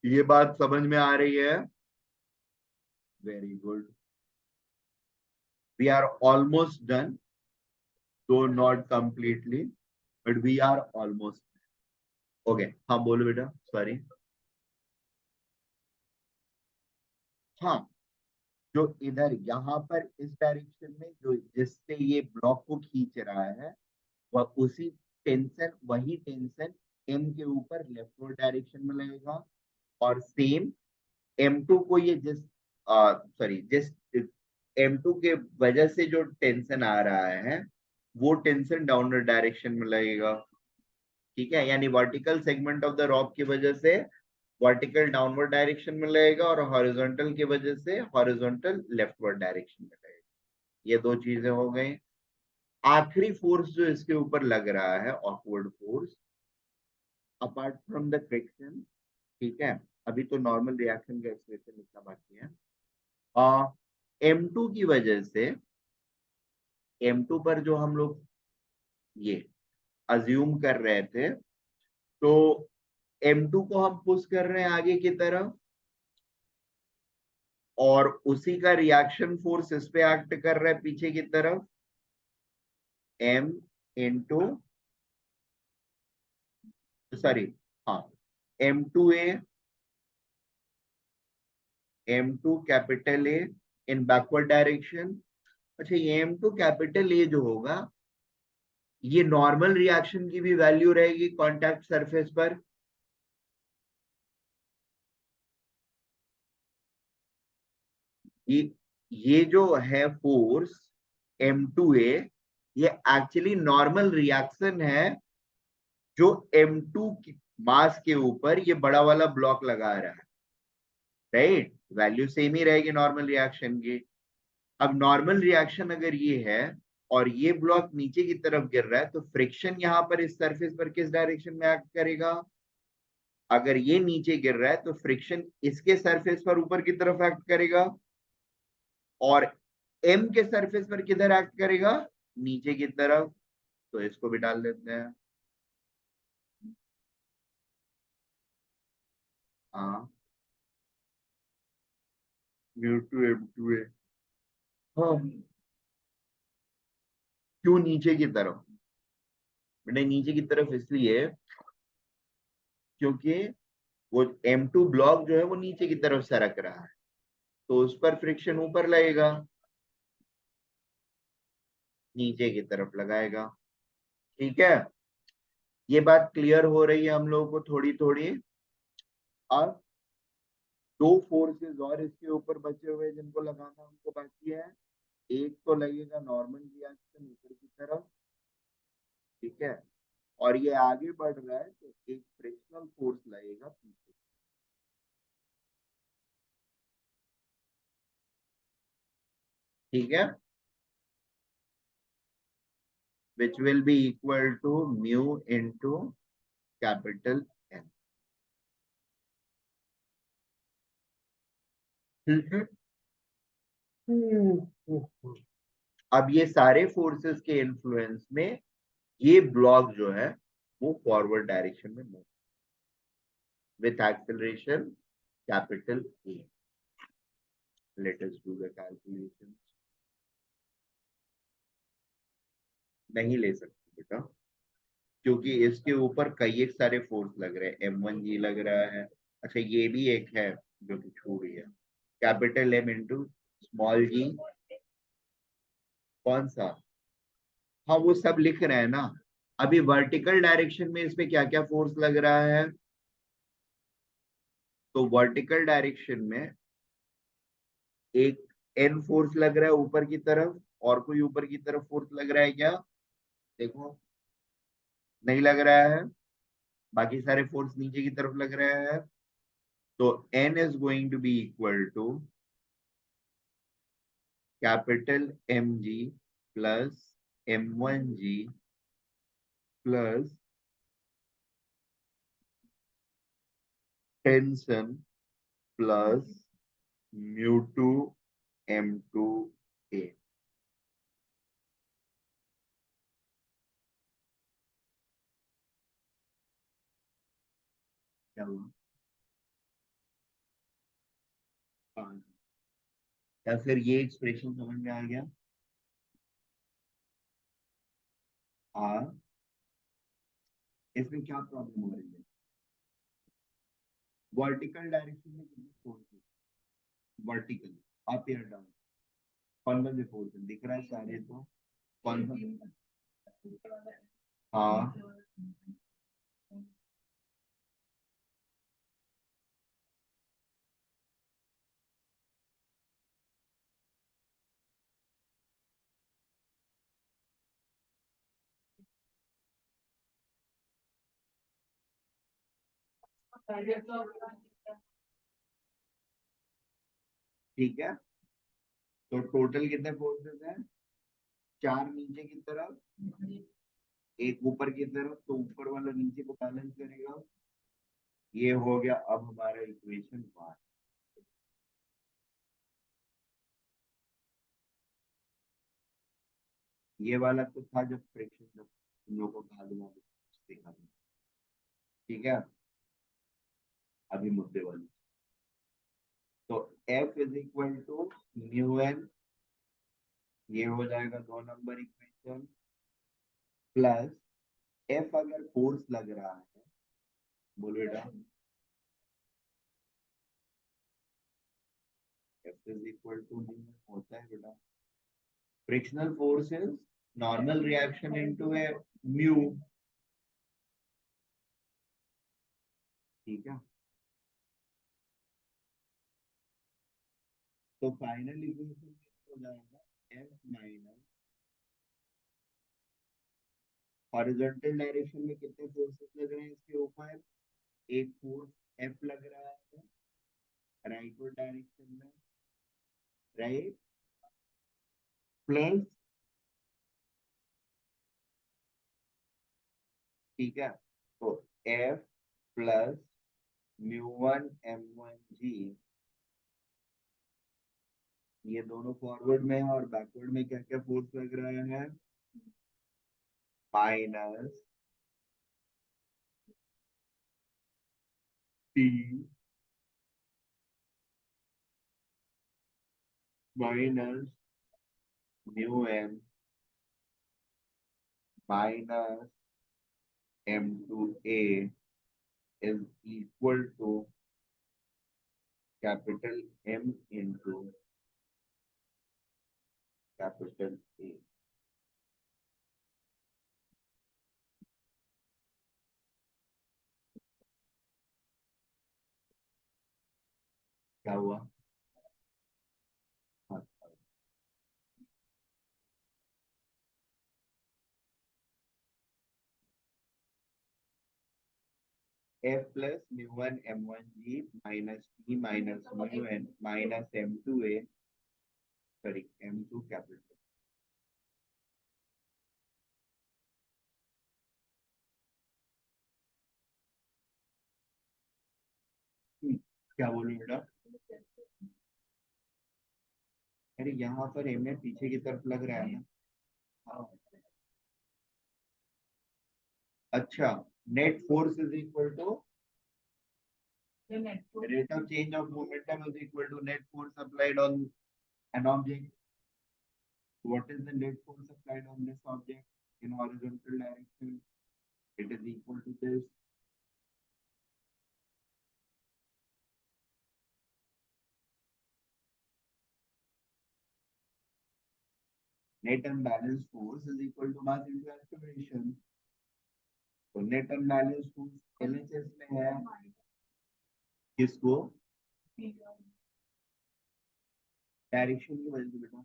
ये बात समझ में आ रही है? Very good, we are almost done, though not completely, but we are almost. Okay, हाँ बोलो बेटा, सॉरी। हाँ, जो इधर यहाँ पर इस डायरेक्शन में जो जिससे ये ब्लॉक को खींच रहा है वह उसी टेंशन, वही टेंशन एम के ऊपर लेफ्टवर्ड डायरेक्शन में लगेगा। और सेम M2 को ये जिस सॉरी जिस M2 के वजह से जो टेंशन आ रहा है वो टेंशन डाउनवर्ड डायरेक्शन में लगेगा, ठीक है। यानी vertical segment of the rock की वजह से वर्टिकल डाउनवर्ड डायरेक्शन में लगेगा, और हॉरिजॉन्टल की वजह से हॉरिजॉन्टल लेफ्टवर्ड डायरेक्शन में लगेगा। ये दो चीजें हो गई। आखिरी फोर्स जो इसके ऊपर लग रहा है awkward force, apart from the friction, ठीक है, अभी तो नॉर्मल रिएक्शन का एक्सप्रेशन लिखना बाकी है। M2 की वजह से, M2 पर जो हम लोग ये अज्यूम कर रहे थे, तो M2 को हम पुश कर रहे हैं आगे की तरफ, और उसी का रिएक्शन फोर्स इस पे एक्ट कर रहा है पीछे की तरफ, M इंटू, सॉरी, हाँ, M2A, M2 capital A in backward direction. अच्छा, ये M2 कैपिटल ए जो होगा, ये नॉर्मल रिएक्शन की भी वैल्यू रहेगी कांटेक्ट सरफेस पर। ये ये जो है फोर्स M2A, ये एक्चुअली नॉर्मल रिएक्शन है जो M2 की मास के ऊपर ये बड़ा वाला ब्लॉक लगा रहा है, राइट। वैल्यू सेम ही रहेगी नॉर्मल रिएक्शन की। अब नॉर्मल रिएक्शन अगर ये है और ये ब्लॉक नीचे की तरफ गिर रहा है, तो फ्रिक्शन यहाँ पर इस सरफेस पर किस डायरेक्शन में एक्ट करेगा? अगर ये नीचे गिर रहा है तो फ्रिक्शन इसके सरफेस पर ऊपर की तरफ एक्ट करेगा, और एम के सरफेस पर किधर एक्ट करेगा? नीचे की तरफ। तो इसको भी डाल देते हैं। हाँ, म्यू टू M2A। हाँ, क्यों नीचे की तरफ? बेटा नीचे की तरफ इसलिए क्योंकि वो M2 ब्लॉक जो है वो नीचे की तरफ सरक रहा है, तो उस पर फ्रिक्शन ऊपर लगेगा, नीचे की तरफ लगाएगा। ठीक है, ये बात क्लियर हो रही है हम लोगों को थोड़ी थोड़ी। अब दो फोर्सेस और इसके ऊपर बचे हुए जिनको लगाना हमको बाकी है। एक तो लगेगा नॉर्मल रिएक्शन ऊपर की तरफ, ठीक है, और ये आगे बढ़ रहा है तो एक फ्रिक्शनल फोर्स लगेगा पीछे। ठीक है, which will be equal to mu into capital N। ठीक है, अब ये सारे फोर्सेस के इन्फ्लुएंस में ये ब्लॉक जो है वो फॉरवर्ड डायरेक्शन में move with acceleration capital A. Let us do the calculation. नहीं ले सकते बेटा, क्योंकि इसके ऊपर कई एक सारे फोर्स लग रहे हैं, M1G लग रहा है। अच्छा, ये भी एक है जो कि छू रही है, कैपिटल M इंटू स्मॉल जी। कौन सा? हाँ, वो सब लिख रहे हैं ना। अभी वर्टिकल डायरेक्शन में इसमें क्या क्या फोर्स लग रहा है? तो वर्टिकल डायरेक्शन में एक N फोर्स लग रहा है ऊपर की तरफ, और कोई ऊपर की तरफ फोर्स लग रहा है क्या? देखो, नहीं लग रहा है। बाकी सारे फोर्स नीचे की तरफ लग रहे हैं। तो N is going to be equal to capital M G plus M1G plus tension plus mu two M2A। क्या हुआ? हाँ। या फिर ये एक्सप्रेशन समझ में आ गया? हाँ, इसमें क्या प्रॉब्लम हो रही है? वर्टिकल डायरेक्शन में कितने फोर्स है? वर्टिकल, अप या डाउन? कौन कौन से फोर्स है दिख रहा है सारे तो? कौन सा? हाँ, ठीक है, तो टोटल कितने फोर्सेस हैं? 4 नीचे की तरफ, एक ऊपर की तरफ, तो ऊपर वाला नीचे को बैलेंस करेगा। ये हो गया अब हमारा इक्वेशन 1। ये वाला तो था जब फ्रिक्शन, जब तुम लोगों को कहा दूंगा देखा था। ठीक है, अभी मुद्दे वाली। तो F is equal to mu N, ये हो जाएगा 2 नंबर इक्वेशन, प्लस F अगर फोर्स लग रहा है, बोलो बेटा, F इज इक्वल टू होता है बेटा, frictional force is normal reaction into A mu. ठीक है, तो फाइनल इक्वेशन हो जाएगा F माइनस, हॉरिजॉन्टल डायरेक्शन में कितने फोर्सेस लग रहे हैं इसके ऊपर, एक फोर्स F लग रहा है राइटवर्ड डायरेक्शन में, राइट, प्लस, ठीक है, तो F प्लस μ1 m1g, ये दोनों फॉरवर्ड में है, और बैकवर्ड में क्या क्या फोर्स लग रहा है, minus P minus μm minus m2a is equal to capital M into capital A। क्या हुआ? हाँ, F plus μ1 m1g minus P minus μn minus m2a, sorry m2 capital. क्या बोलूं बेटा? अरे यहाँ पर m पीछे की तरफ लग रहा है ना। हाँ, अच्छा, net force is equal to rate of change of momentum is equal to net force applied on an object. What is the net force applied on this object in horizontal direction? It is equal to this. Net unbalanced force is equal to mass into acceleration. तो नेट अनबैलेंस फोर्स एलएचएस में है किसको? डायरेक्शन की वजह से बेटा,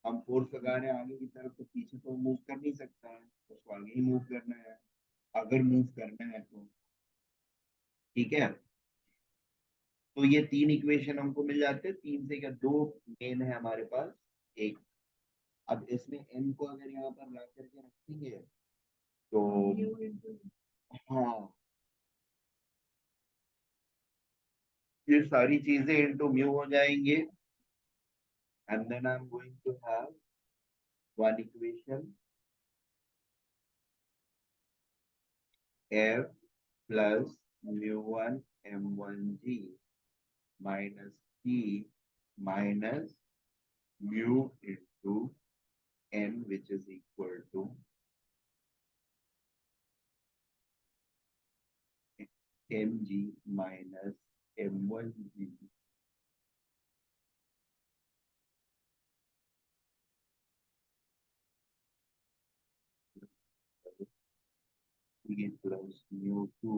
हम फोर्स लगा रहे हैं आगे की तरफ, तो पीछे तो मूव कर नहीं सकता है, तो उसको आगे ही मूव करना है, अगर मूव करना है तो। ठीक है, तो ये 3 इक्वेशन हमको मिल जाते हैं, 3 से क्या, 2 मेन है हमारे पास, एक। अब इसमें n को अगर यहाँ पर ला करके रखेंगे तो, हाँ, ये सारी चीजें इनटू म्यू हो जाएंगे, and then I am going to have one equation f plus μ1 m1g minus p minus mu into n which is equal to mg minus m1g। Plus μ2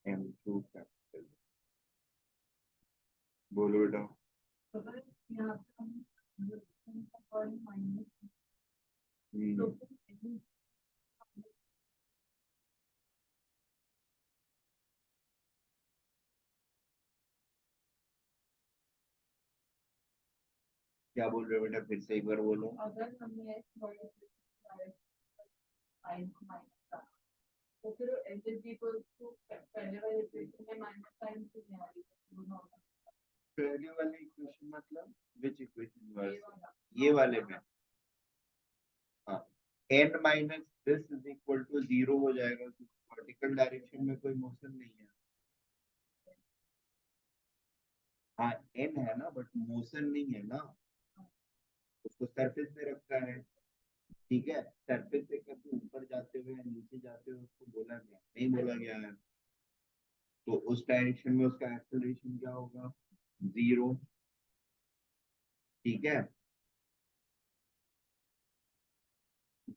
m2 capital. बोलो बेटा। हम्म, क्या बोल रहे हो बेटा, फिर से एक बार बोलो। अगर हमने तो फिर एलजेब्रा को पहले वाले इक्वेशन में माइनस साइन क्यों नहीं आ रही? पहले वाले इक्वेशन मतलब विच इक्वेशन वाला? ये वाले में हाँ, n minus this is equal to 0 हो जाएगा क्योंकि वर्टिकल डायरेक्शन में कोई मोशन नहीं है। हाँ n है ना, बट मोशन नहीं है ना, उसको सरफेस पे रखा है। ठीक है, सरफेस पे कभी ऊपर जाते हुए या नीचे जाते हुए उसको बोला गया नहीं, बोला गया है। तो उस डायरेक्शन में उसका एक्सेलरेशन क्या होगा? 0। ठीक है।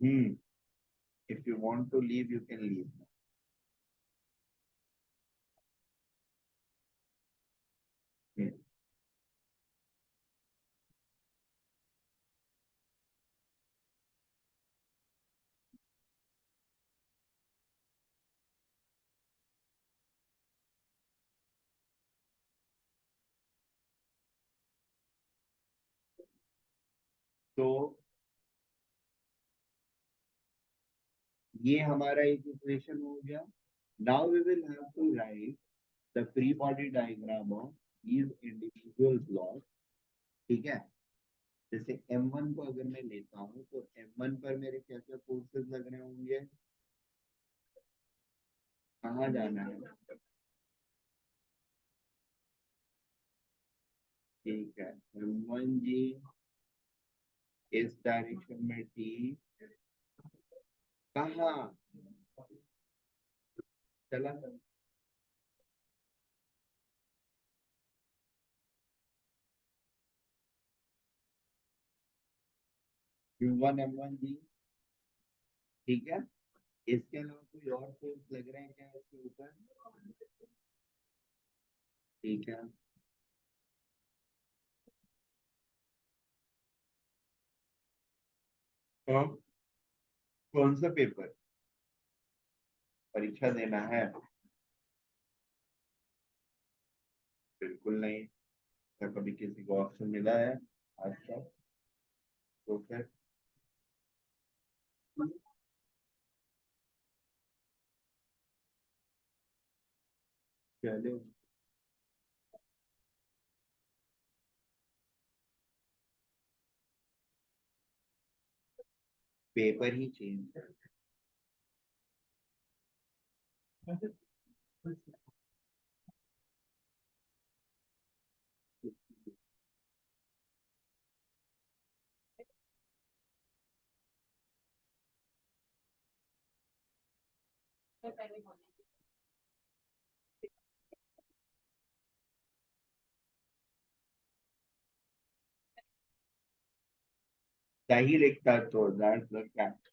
Hmm. If you want to leave you can leave. तो ये हमारा एक इक्वेशन हो गया। Now we will have to write the free body diagram of these individual block. ठीक है, जैसे M1 को अगर मैं लेता हूँ तो M1 पर मेरे क्या क्या फोर्सेस लग रहे होंगे? कहाँ जाना है? ठीक है, M1 जी इस डायरेक्शन में थी, कहाँ चला था? Q1 M1 जी। ठीक है, इसके अलावा कोई और फोर्स लग रहे हैं क्या इसके ऊपर? ठीक है। हाँ, कौन सा पेपर? परीक्षा देना है? बिल्कुल नहीं। क्या कभी किसी को ऑप्शन मिला है आज तक? तो फिर चलो, पेपर ही चेंज है। पहले बोले सही लिखता तो दैट्स द फैक्ट।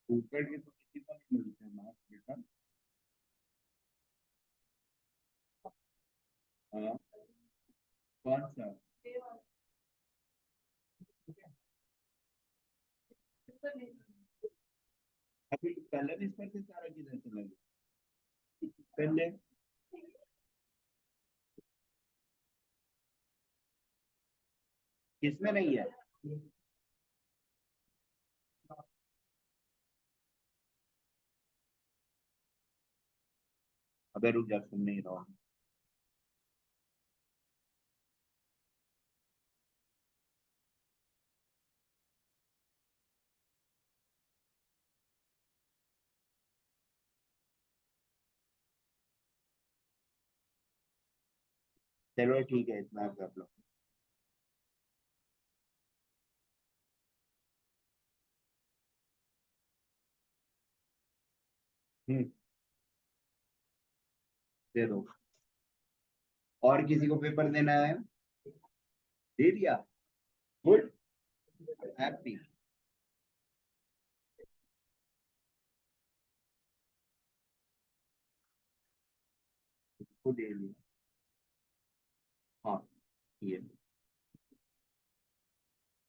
ऊपर के तो किसी को नहीं मिलते मार्क्स बेटा। हाँ, कौन सा? अभी कलर इस पर से सारा किधर चला गया? पहले किसमें नहीं है? अबे रुक जा, सुन नहीं रहा हूँ। चलो ठीक है, इतना कर लो। दे दो। और किसी को पेपर देना है? दे दिया। Good, happy. उसको दे दिया। हाँ, ये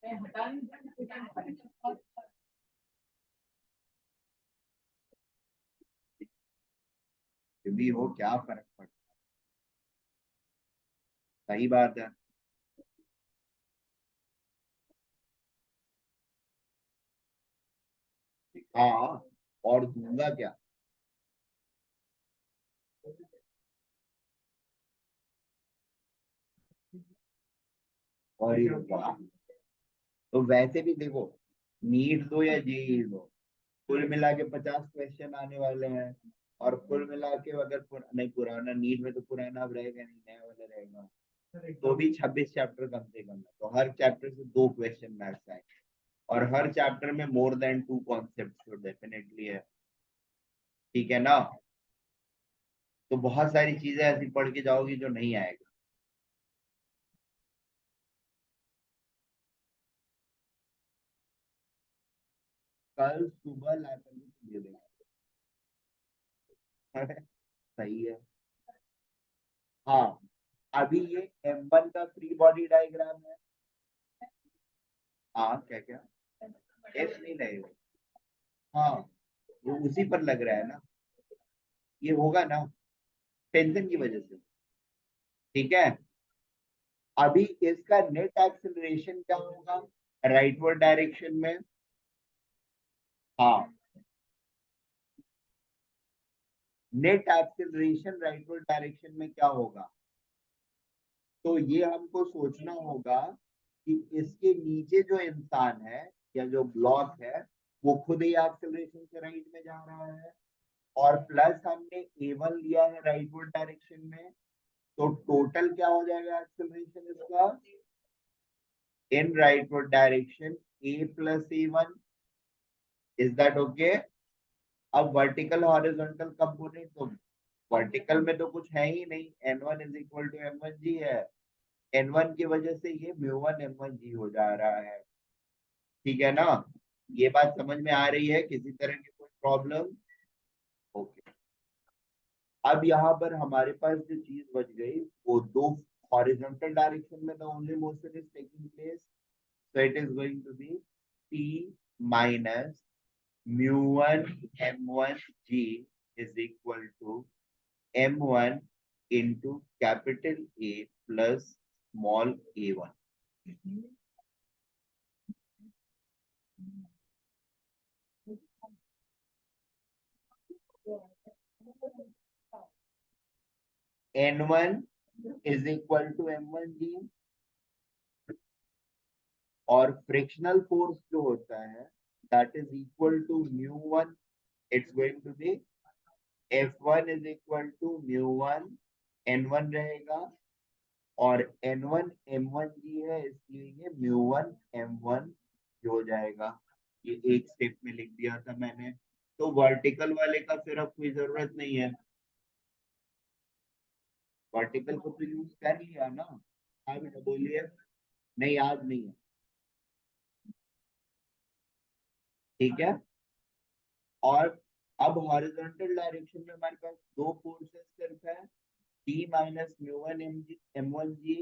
मैं हटा नहीं भी हो क्या फर्क पड़ता है? सही बात है। हाँ, और दूंगा क्या? और ये वाह। तो वैसे भी देखो, नीट दो या जेई दो, कुल मिला के 50 क्वेश्चन आने वाले हैं। और कुल मिला के अगर नहीं, पुराना नीट में तो पुराना अब रहेगा नहीं, नया वाला रहेगा। तो भी 26 चैप्टर कम से कम है, तो हर चैप्टर से 2 क्वेश्चन मैथ्स आएंगे। और हर चैप्टर में मोर देन 2 कॉन्सेप्ट तो डेफिनेटली है। ठीक है ना? तो बहुत सारी चीजें ऐसी पढ़ के जाओगी जो नहीं आएगा। कल सुबह ला करके दे देगा। सही है। हाँ, अभी ये M1 का फ्री बॉडी डायग्राम है। हाँ, क्या क्या? एफ नहीं लगेगा। हाँ, वो उसी पर लग रहा है ना। ये होगा ना, टेंशन की वजह से। ठीक है। अभी इसका नेट एक्सेलरेशन क्या होगा राइटवर्ड डायरेक्शन में? हाँ, नेट एक्सेलरेशन राइटवर्ड डायरेक्शन में क्या होगा? तो ये हमको सोचना होगा कि इसके नीचे जो इंसान है या जो ब्लॉक है, वो खुद ही एक्सेलरेशन से राइट में जा रहा है। और प्लस हमने A1 लिया है राइटवर्ड डायरेक्शन में। तो टोटल क्या हो जाएगा एक्सेलरेशन इसका in rightward direction? A+A1। Is that okay? अब वर्टिकल हॉरिजॉन्टल कंपोनेंट, तो वर्टिकल में तो कुछ है ही नहीं, N1 is equal to M1G है। N1 की वजह से ये म्यू1 M1G हो जा रहा है। ठीक है ना? ये बात समझ में आ रही है? किसी तरह की कोई प्रॉब्लम? ओके। अब यहाँ पर हमारे पास जो चीज बच गई, वो दो हॉरिजॉन्टल डायरेक्शन में the only motion is taking place. So it is going to be T minus म्यू1 M1G is equal to M1 into capital A plus small a1। N1 is equal to M1G, और फ्रिक्शनल फोर्स जो होता है that is equal to mu1, it's going to be F1 is equal to mu1 N1 रहेगा। और N1 M1G है, इसलिए ये mu1 M1 हो जाएगा। ये एक स्टेप में लिख दिया था मैंने। तो वर्टिकल वाले का फिर अब कोई जरूरत नहीं है। वर्टिकल को तो यूज कर लिया ना। हाँ बेटा बोलिए। नहीं, याद नहीं है। ठीक है। और अब हॉरिजॉन्टल डायरेक्शन में हमारे पास दो फोर्सेस सिर्फ है, T माइनस म्यू1 M1G,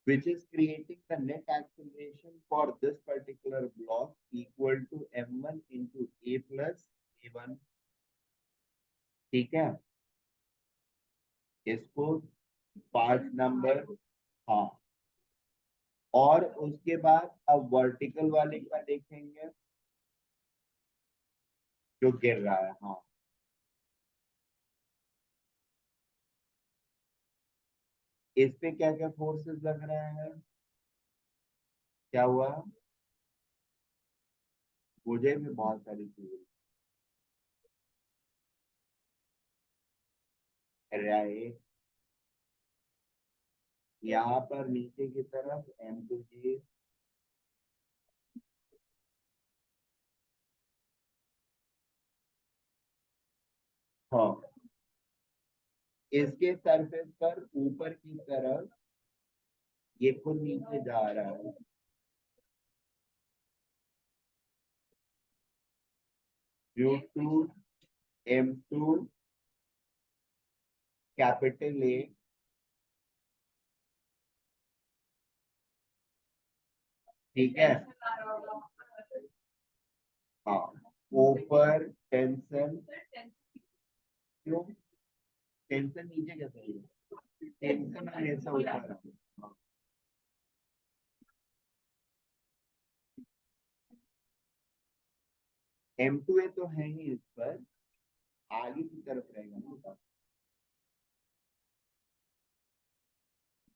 which is creating the net acceleration for this particular block equal to M1 into A plus A1। ठीक है, इसको 5 नंबर। हाँ, और उसके बाद अब वर्टिकल वाले का देखेंगे जो गिर रहा है। हाँ, इस पे क्या क्या फोर्सेस लग रहे हैं? क्या हुआ? मुझे भी बहुत सारी चीजें। राइट, यहाँ पर नीचे की तरफ M2G। हाँ, इसके सरफेस पर ऊपर की तरफ ये खुद नीचे जा रहा है। U2 M2 capital A। ठीक है। हाँ, ऊपर टेंशन। क्यों? टेंशन नीचे कैसे होगा? टेंशन हमेशा ऊपर है। हाँ, M2A तो है ही इस पर, आगे की तरफ रहेगा ना।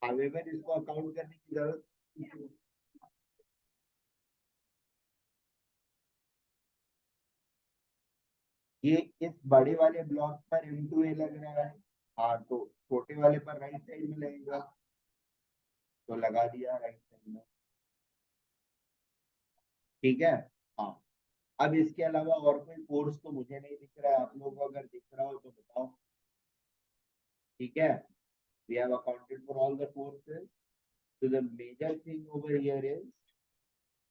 हावेवर इसको अकाउंट करने की जरूरत नहीं है। ये इस बड़े वाले ब्लॉक पर M2A लग रहा है, हाँ तो छोटे वाले पर राइट साइड में लगेगा, तो लगा दिया राइट साइड में। ठीक है। हाँ, अब इसके अलावा और कोई फोर्स तो मुझे नहीं दिख रहा है, आप लोगों को अगर दिख रहा हो तो बताओ। ठीक है, we have accounted for all the forces, so the major thing over here is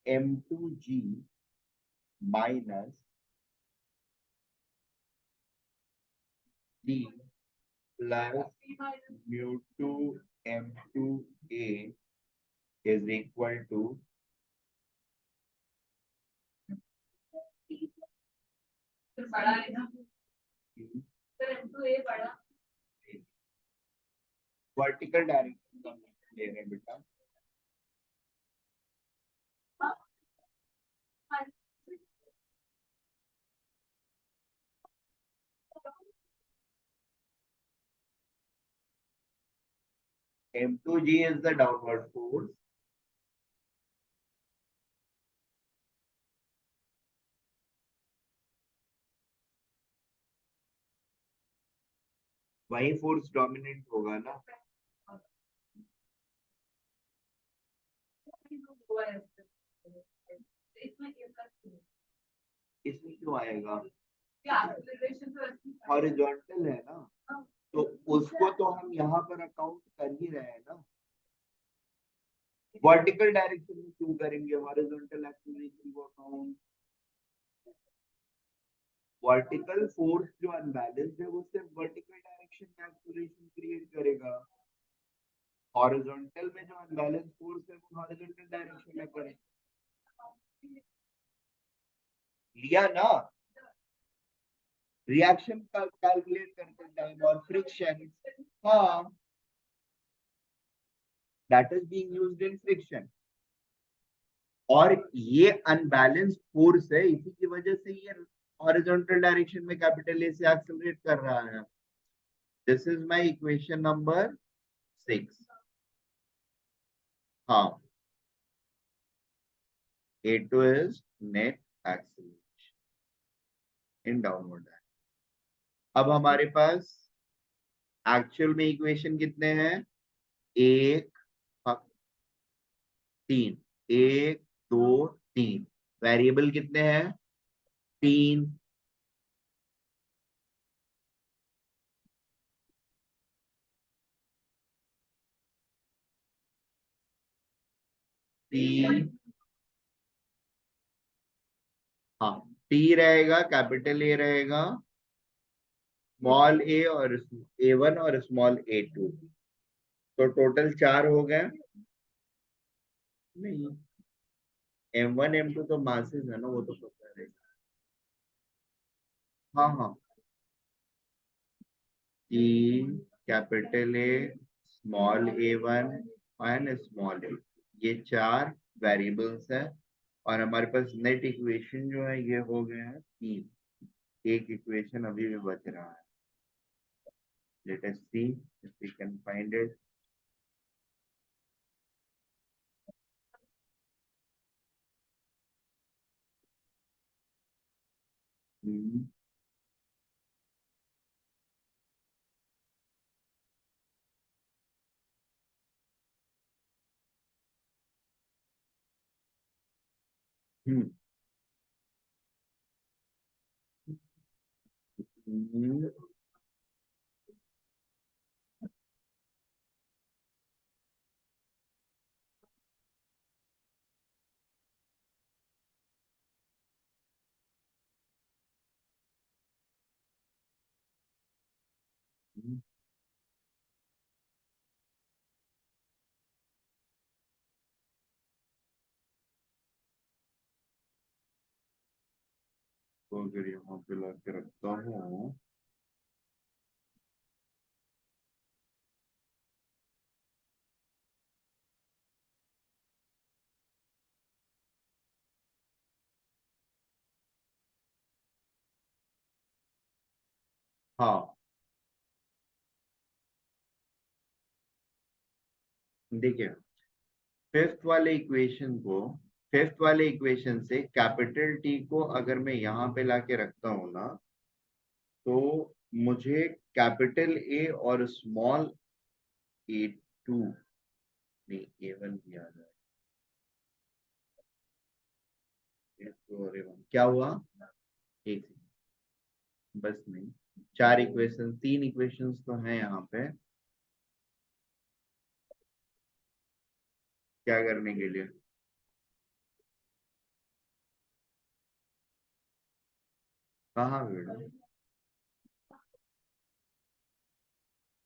M2G minus D plus mu2 M2A is equal to फिर बड़ा है ना, फिर M2A बड़ा। वर्टिकल डायरेक्शन का ले रहे हैं बेटा। हाँ, हाँ, M2G is the downward force, वही फोर्स डोमिनेंट होगा ना। हुआ है इसमें ये कर इसमें क्यों आएगा, क्या acceleration तो ऐसे ही है। हॉरिजॉन्टल है ना, हाँ, तो उसको तो हम यहाँ पर अकाउंट कर ही रहे हैं ना। वर्टिकल डायरेक्शन में क्यों करेंगे हॉरिजॉन्टल एक्सीलरेशन को अकाउंट। वर्टिकल फोर्स जो अनबैलेंस्ड है वो सिर्फ वर्टिकल डायरेक्शन में एक्सीलरेशन क्रिएट करेगा, हॉरिजॉन्टल में जो अनबैलेंस फोर्स है वो हॉरिजॉन्टल डायरेक्शन में करेगा। लिया ना, रिएक्शन का कैलकुलेट करते टाइम और फ्रिक्शन, हाँ that is being used in friction. और ये अनबैलेंस्ड फोर्स है, इसी की वजह से ये हॉरिजॉन्टल डायरेक्शन में कैपिटल ए से एक्सेलरेट कर रहा है। This is my equation number 6। हाँ, A2 is net acceleration in downward direction। अब हमारे पास एक्चुअल में इक्वेशन कितने हैं, एक, हाँ, तीन, एक, दो, तीन। वेरिएबल कितने हैं, तीन। तीन, हाँ, टी रहेगा, कैपिटल ए रहेगा, स्मॉल ए और A1 और स्मॉल A2, तो टोटल 4 हो गए। नहीं, M1 M2 तो मासेस है ना, वो तो पता रहेगा। हाँ हाँ, T, capital A, small A1 and small A, ये 4 वेरिएबल्स है। और हमारे पास नेट इक्वेशन जो है ये हो गए हैं 3, एक इक्वेशन अभी भी बच रहा है। Let us see if we can find it. तो अगर यहाँ पे ला के रखता हूँ, हाँ देखिए, फिफ्थ वाले इक्वेशन से कैपिटल टी को अगर मैं यहाँ पे लाके रखता हूँ ना, तो मुझे कैपिटल ए और स्मॉल ए टू, नहीं ए वन भी आ जाए, A2 और A1 क्या हुआ, एक second, बस नहीं, चार इक्वेशन, तीन इक्वेशंस तो हैं यहाँ पे क्या करने के लिए। कहाँ बेटा,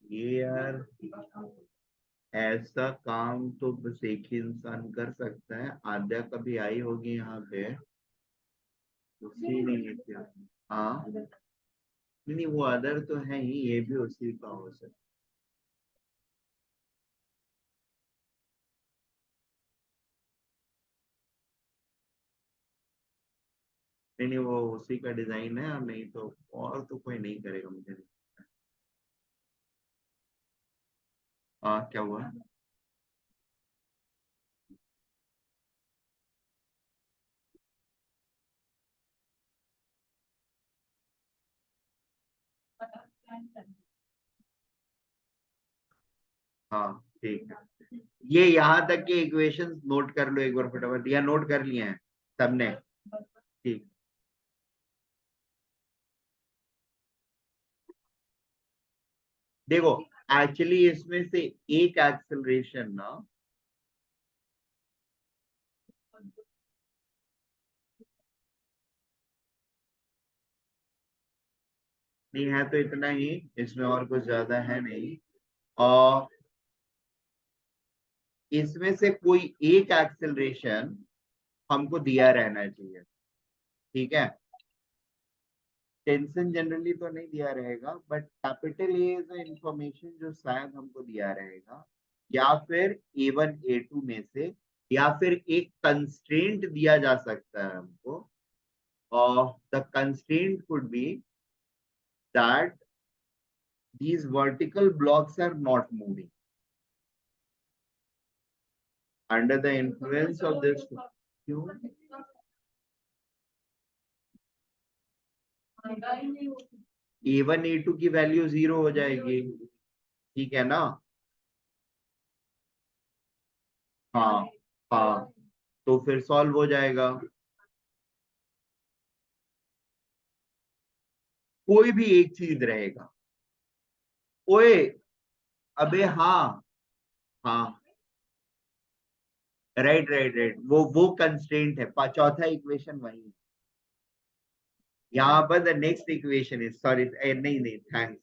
ये यार ऐसा काम तो बस एक ही इंसान कर सकता है, आद्या कभी आई होगी यहाँ पे, उसी ने ये किया। हाँ नहीं नहीं, वो अदर तो है ही, ये भी उसी का हो सकता नहीं नहीं, वो उसी का डिजाइन है, और नहीं तो और तो कोई नहीं करेगा मुझे नहीं। हाँ क्या हुआ, हाँ ठीक है, ये यहाँ तक के इक्वेशंस नोट कर लो एक बार फटाफट, या नोट कर लिए हैं सबने, ठीक। देखो एक्चुअली इसमें से एक एक्सेलरेशन ना, नहीं है तो इतना ही, इसमें और कुछ ज्यादा है नहीं, और इसमें से कोई एक एक्सेलरेशन हमको दिया रहना चाहिए, ठीक है। टेंशन जनरली तो नहीं दिया रहेगा, but capital A is information जो शायद हमको दिया रहेगा, या फिर A1 A2 में से, या फिर एक कंस्ट्रेंट दिया जा सकता है हमको, और the constraint could be that these vertical blocks are not moving under the influence of this, क्यों, A1 A2 की वैल्यू 0 हो जाएगी, ठीक है ना। हाँ हाँ, तो फिर सॉल्व हो जाएगा, कोई भी एक चीज रहेगा। ओए, अबे हाँ, हाँ राइट राइट राइट, वो कंस्ट्रेंट है, चौथा इक्वेशन वही है। यहाँ पर the next equation is, sorry नहीं नहीं, थैंक्स,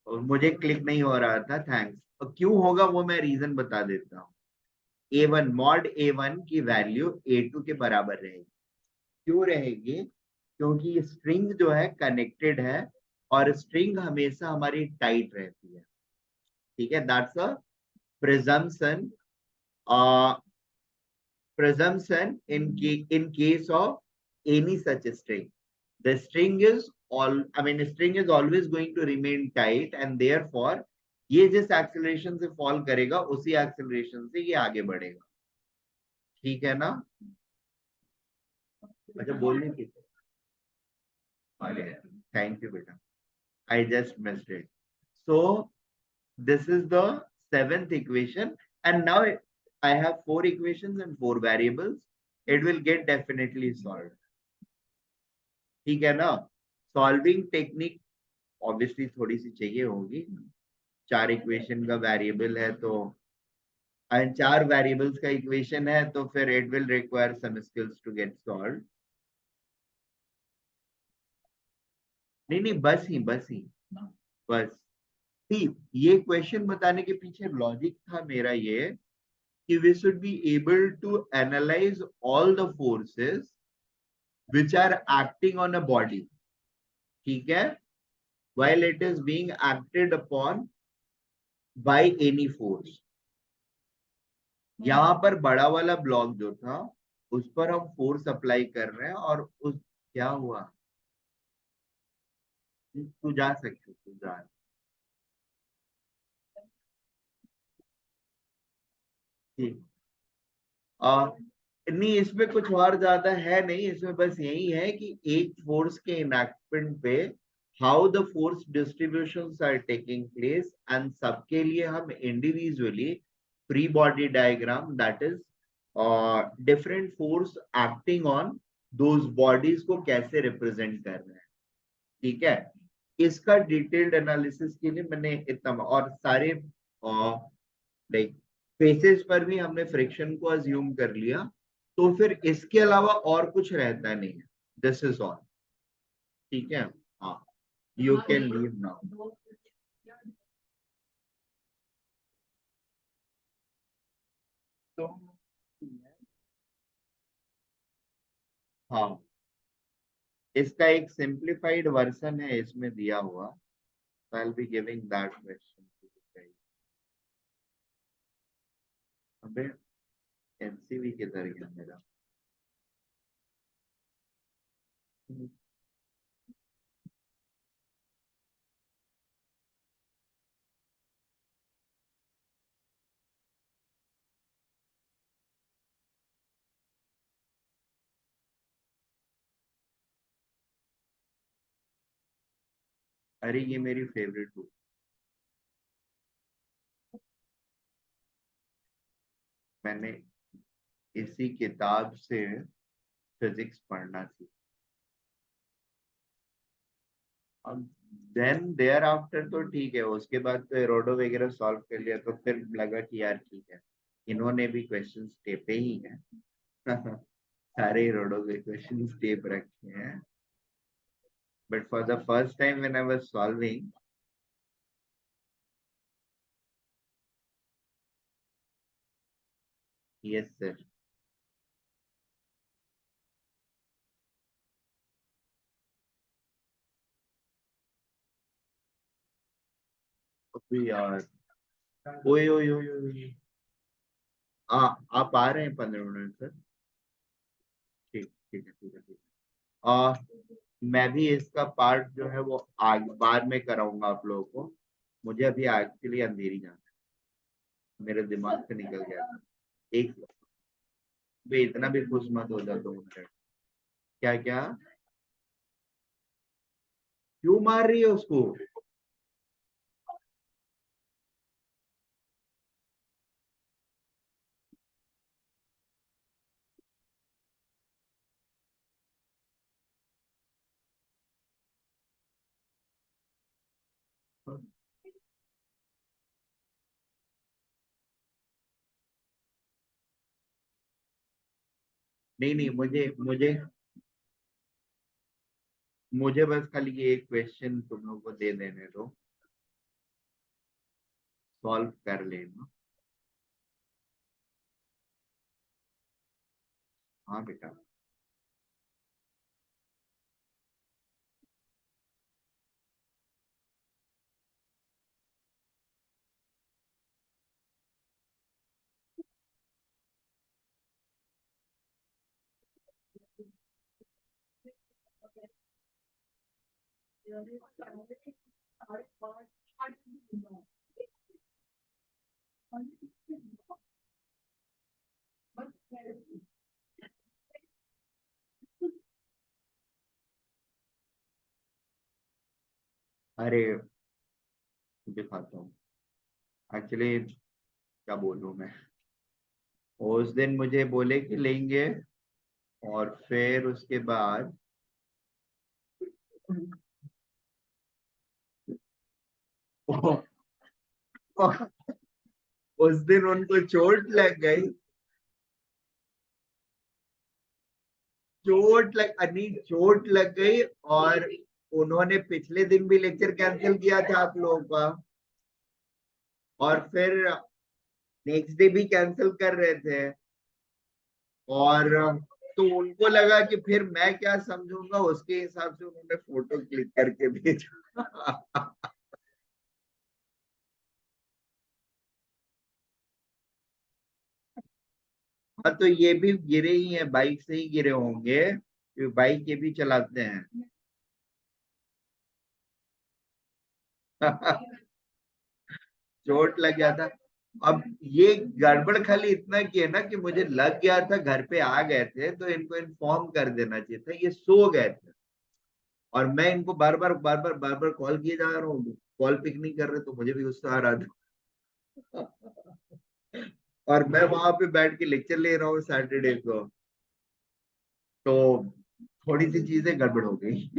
मुझे क्लिक नहीं हो रहा था, थैंक्स। और क्यों होगा वो मैं रीजन बता देता हूँ। A1 की वैल्यू A2 के बराबर रहेगी, क्यों रहेगी, क्योंकि स्ट्रिंग जो है कनेक्टेड है, और स्ट्रिंग हमेशा हमारी टाइट रहती है, ठीक है, that's a presumption, presumption in case of any such string. The string is string is always going to remain tight, and therefore ये जिस एक्सेलरेशन से फॉल करेगा उसी एक्सेलरेशन से ये आगे बढ़ेगा, ठीक है ना। अच्छा बोलने की, अरे थैंक यू बेटा, I just missed it. So this is the seventh equation, and now I have four equations and four variables, it will get definitely solved, ठीक है ना। सॉल्विंग टेक्निक ऑब्वियसली थोड़ी सी चाहिए होगी, चार इक्वेशन का वेरिएबल है तो, एंड चार वेरिएबल्स का इक्वेशन है, तो फिर it will require some skills to get solve. नहीं नहीं, बस ही बस ही, ये क्वेश्चन बताने के पीछे लॉजिक था मेरा ये, कि we should be able to analyze all the forces which are acting on a body, ठीक है, while it is being acted upon by any force। यहाँ पर बड़ा वाला ब्लॉक जो था, उस पर हम फोर्स अप्लाई कर रहे हैं, और उस क्या हुआ, तू जा सकती, तू जा। ठीक। आ, नहीं, इसमें कुछ और ज्यादा है नहीं, इसमें बस यही है कि एक फोर्स के इनएक्टमेंट पे how the force distributions are taking place, and सबके लिए हम individually free body diagram, that is different force acting on those bodies को कैसे रिप्रेजेंट कर रहे हैं। ठीक है। इसका डिटेल्ड एनालिसिस के लिए मैंने इतना, और सारे लाइक फेसेस पर भी हमने फ्रिक्शन को अज्यूम कर लिया, तो फिर इसके अलावा और कुछ रहता नहीं है। This is all. ठीक है। हाँ, यू कैन लीव नाउ। तो हाँ, इसका एक सिंप्लीफाइड वर्जन है इसमें दिया हुआ। I will be giving that question. अबे एमसीवी किधर गया मेरा? अरे ये मेरी फेवरेट बुक, मैंने इसी किताब से फिजिक्स पढ़ना सीखा। अब देन देयर आफ्टर तो ठीक है, उसके बाद तो एरोडो वगैरह सॉल्व कर लिया, तो फिर लगा कि यार ठीक है, इन्होंने भी क्वेश्चन टेपे ही हैं। सारे एरोडो के क्वेश्चन टेप रखे हैं, but for the first time when I was solving. Yes sir. अभी यार, ओए ओए ओए ओए। आ आप आ रहे हैं 15 मिनट सर? ठीक, ठीक है, ठीक है, ठीक है। मैं भी इसका पार्ट जो है वो आग बाद में कराऊंगा आप लोगों को। मुझे अभी एक्चुअली अंधेरी जाना है, मेरे दिमाग से निकल गया था। एक बे, इतना भी खुश मत हो जा 2 मिनट। क्या क्या? क्यों मार रही है उसको? नहीं नहीं, मुझे मुझे मुझे बस खाली ये एक क्वेश्चन तुम लोग को दे देने दो, सॉल्व कर लेना। हाँ बेटा। अरे दिखाता हूँ। एक्चुअली क्या बोलूँ मैं, उस दिन मुझे बोले कि लेंगे, और फिर उसके बाद उस दिन उनको चोट लग गई। चोट लग गई, और उन्होंने पिछले दिन भी लेक्चर कैंसिल किया था आप लोगों का, और फिर नेक्स्ट डे भी कैंसिल कर रहे थे। और तो उनको लगा कि फिर मैं क्या समझूंगा, उसके हिसाब से उन्होंने फोटो क्लिक करके भेजा। हाँ, तो ये भी गिरे ही हैं, बाइक से ही गिरे होंगे, क्योंकि बाइक ये भी चलाते हैं। चोट लग गया था। अब ये गड़बड़ खाली इतना की है ना कि मुझे लग गया था, घर पे आ गए थे तो इनको इन्फॉर्म कर देना चाहिए था, ये सो गए थे। और मैं इनको बार बार कॉल किए जा रहा हूँ, कॉल पिक नहीं कर रहे, तो मुझे भी गुस्सा आ रहा था। और मैं वहां पे बैठ के लेक्चर ले रहा हूँ सैटरडे को, तो थोड़ी सी चीजें गड़बड़ हो गई।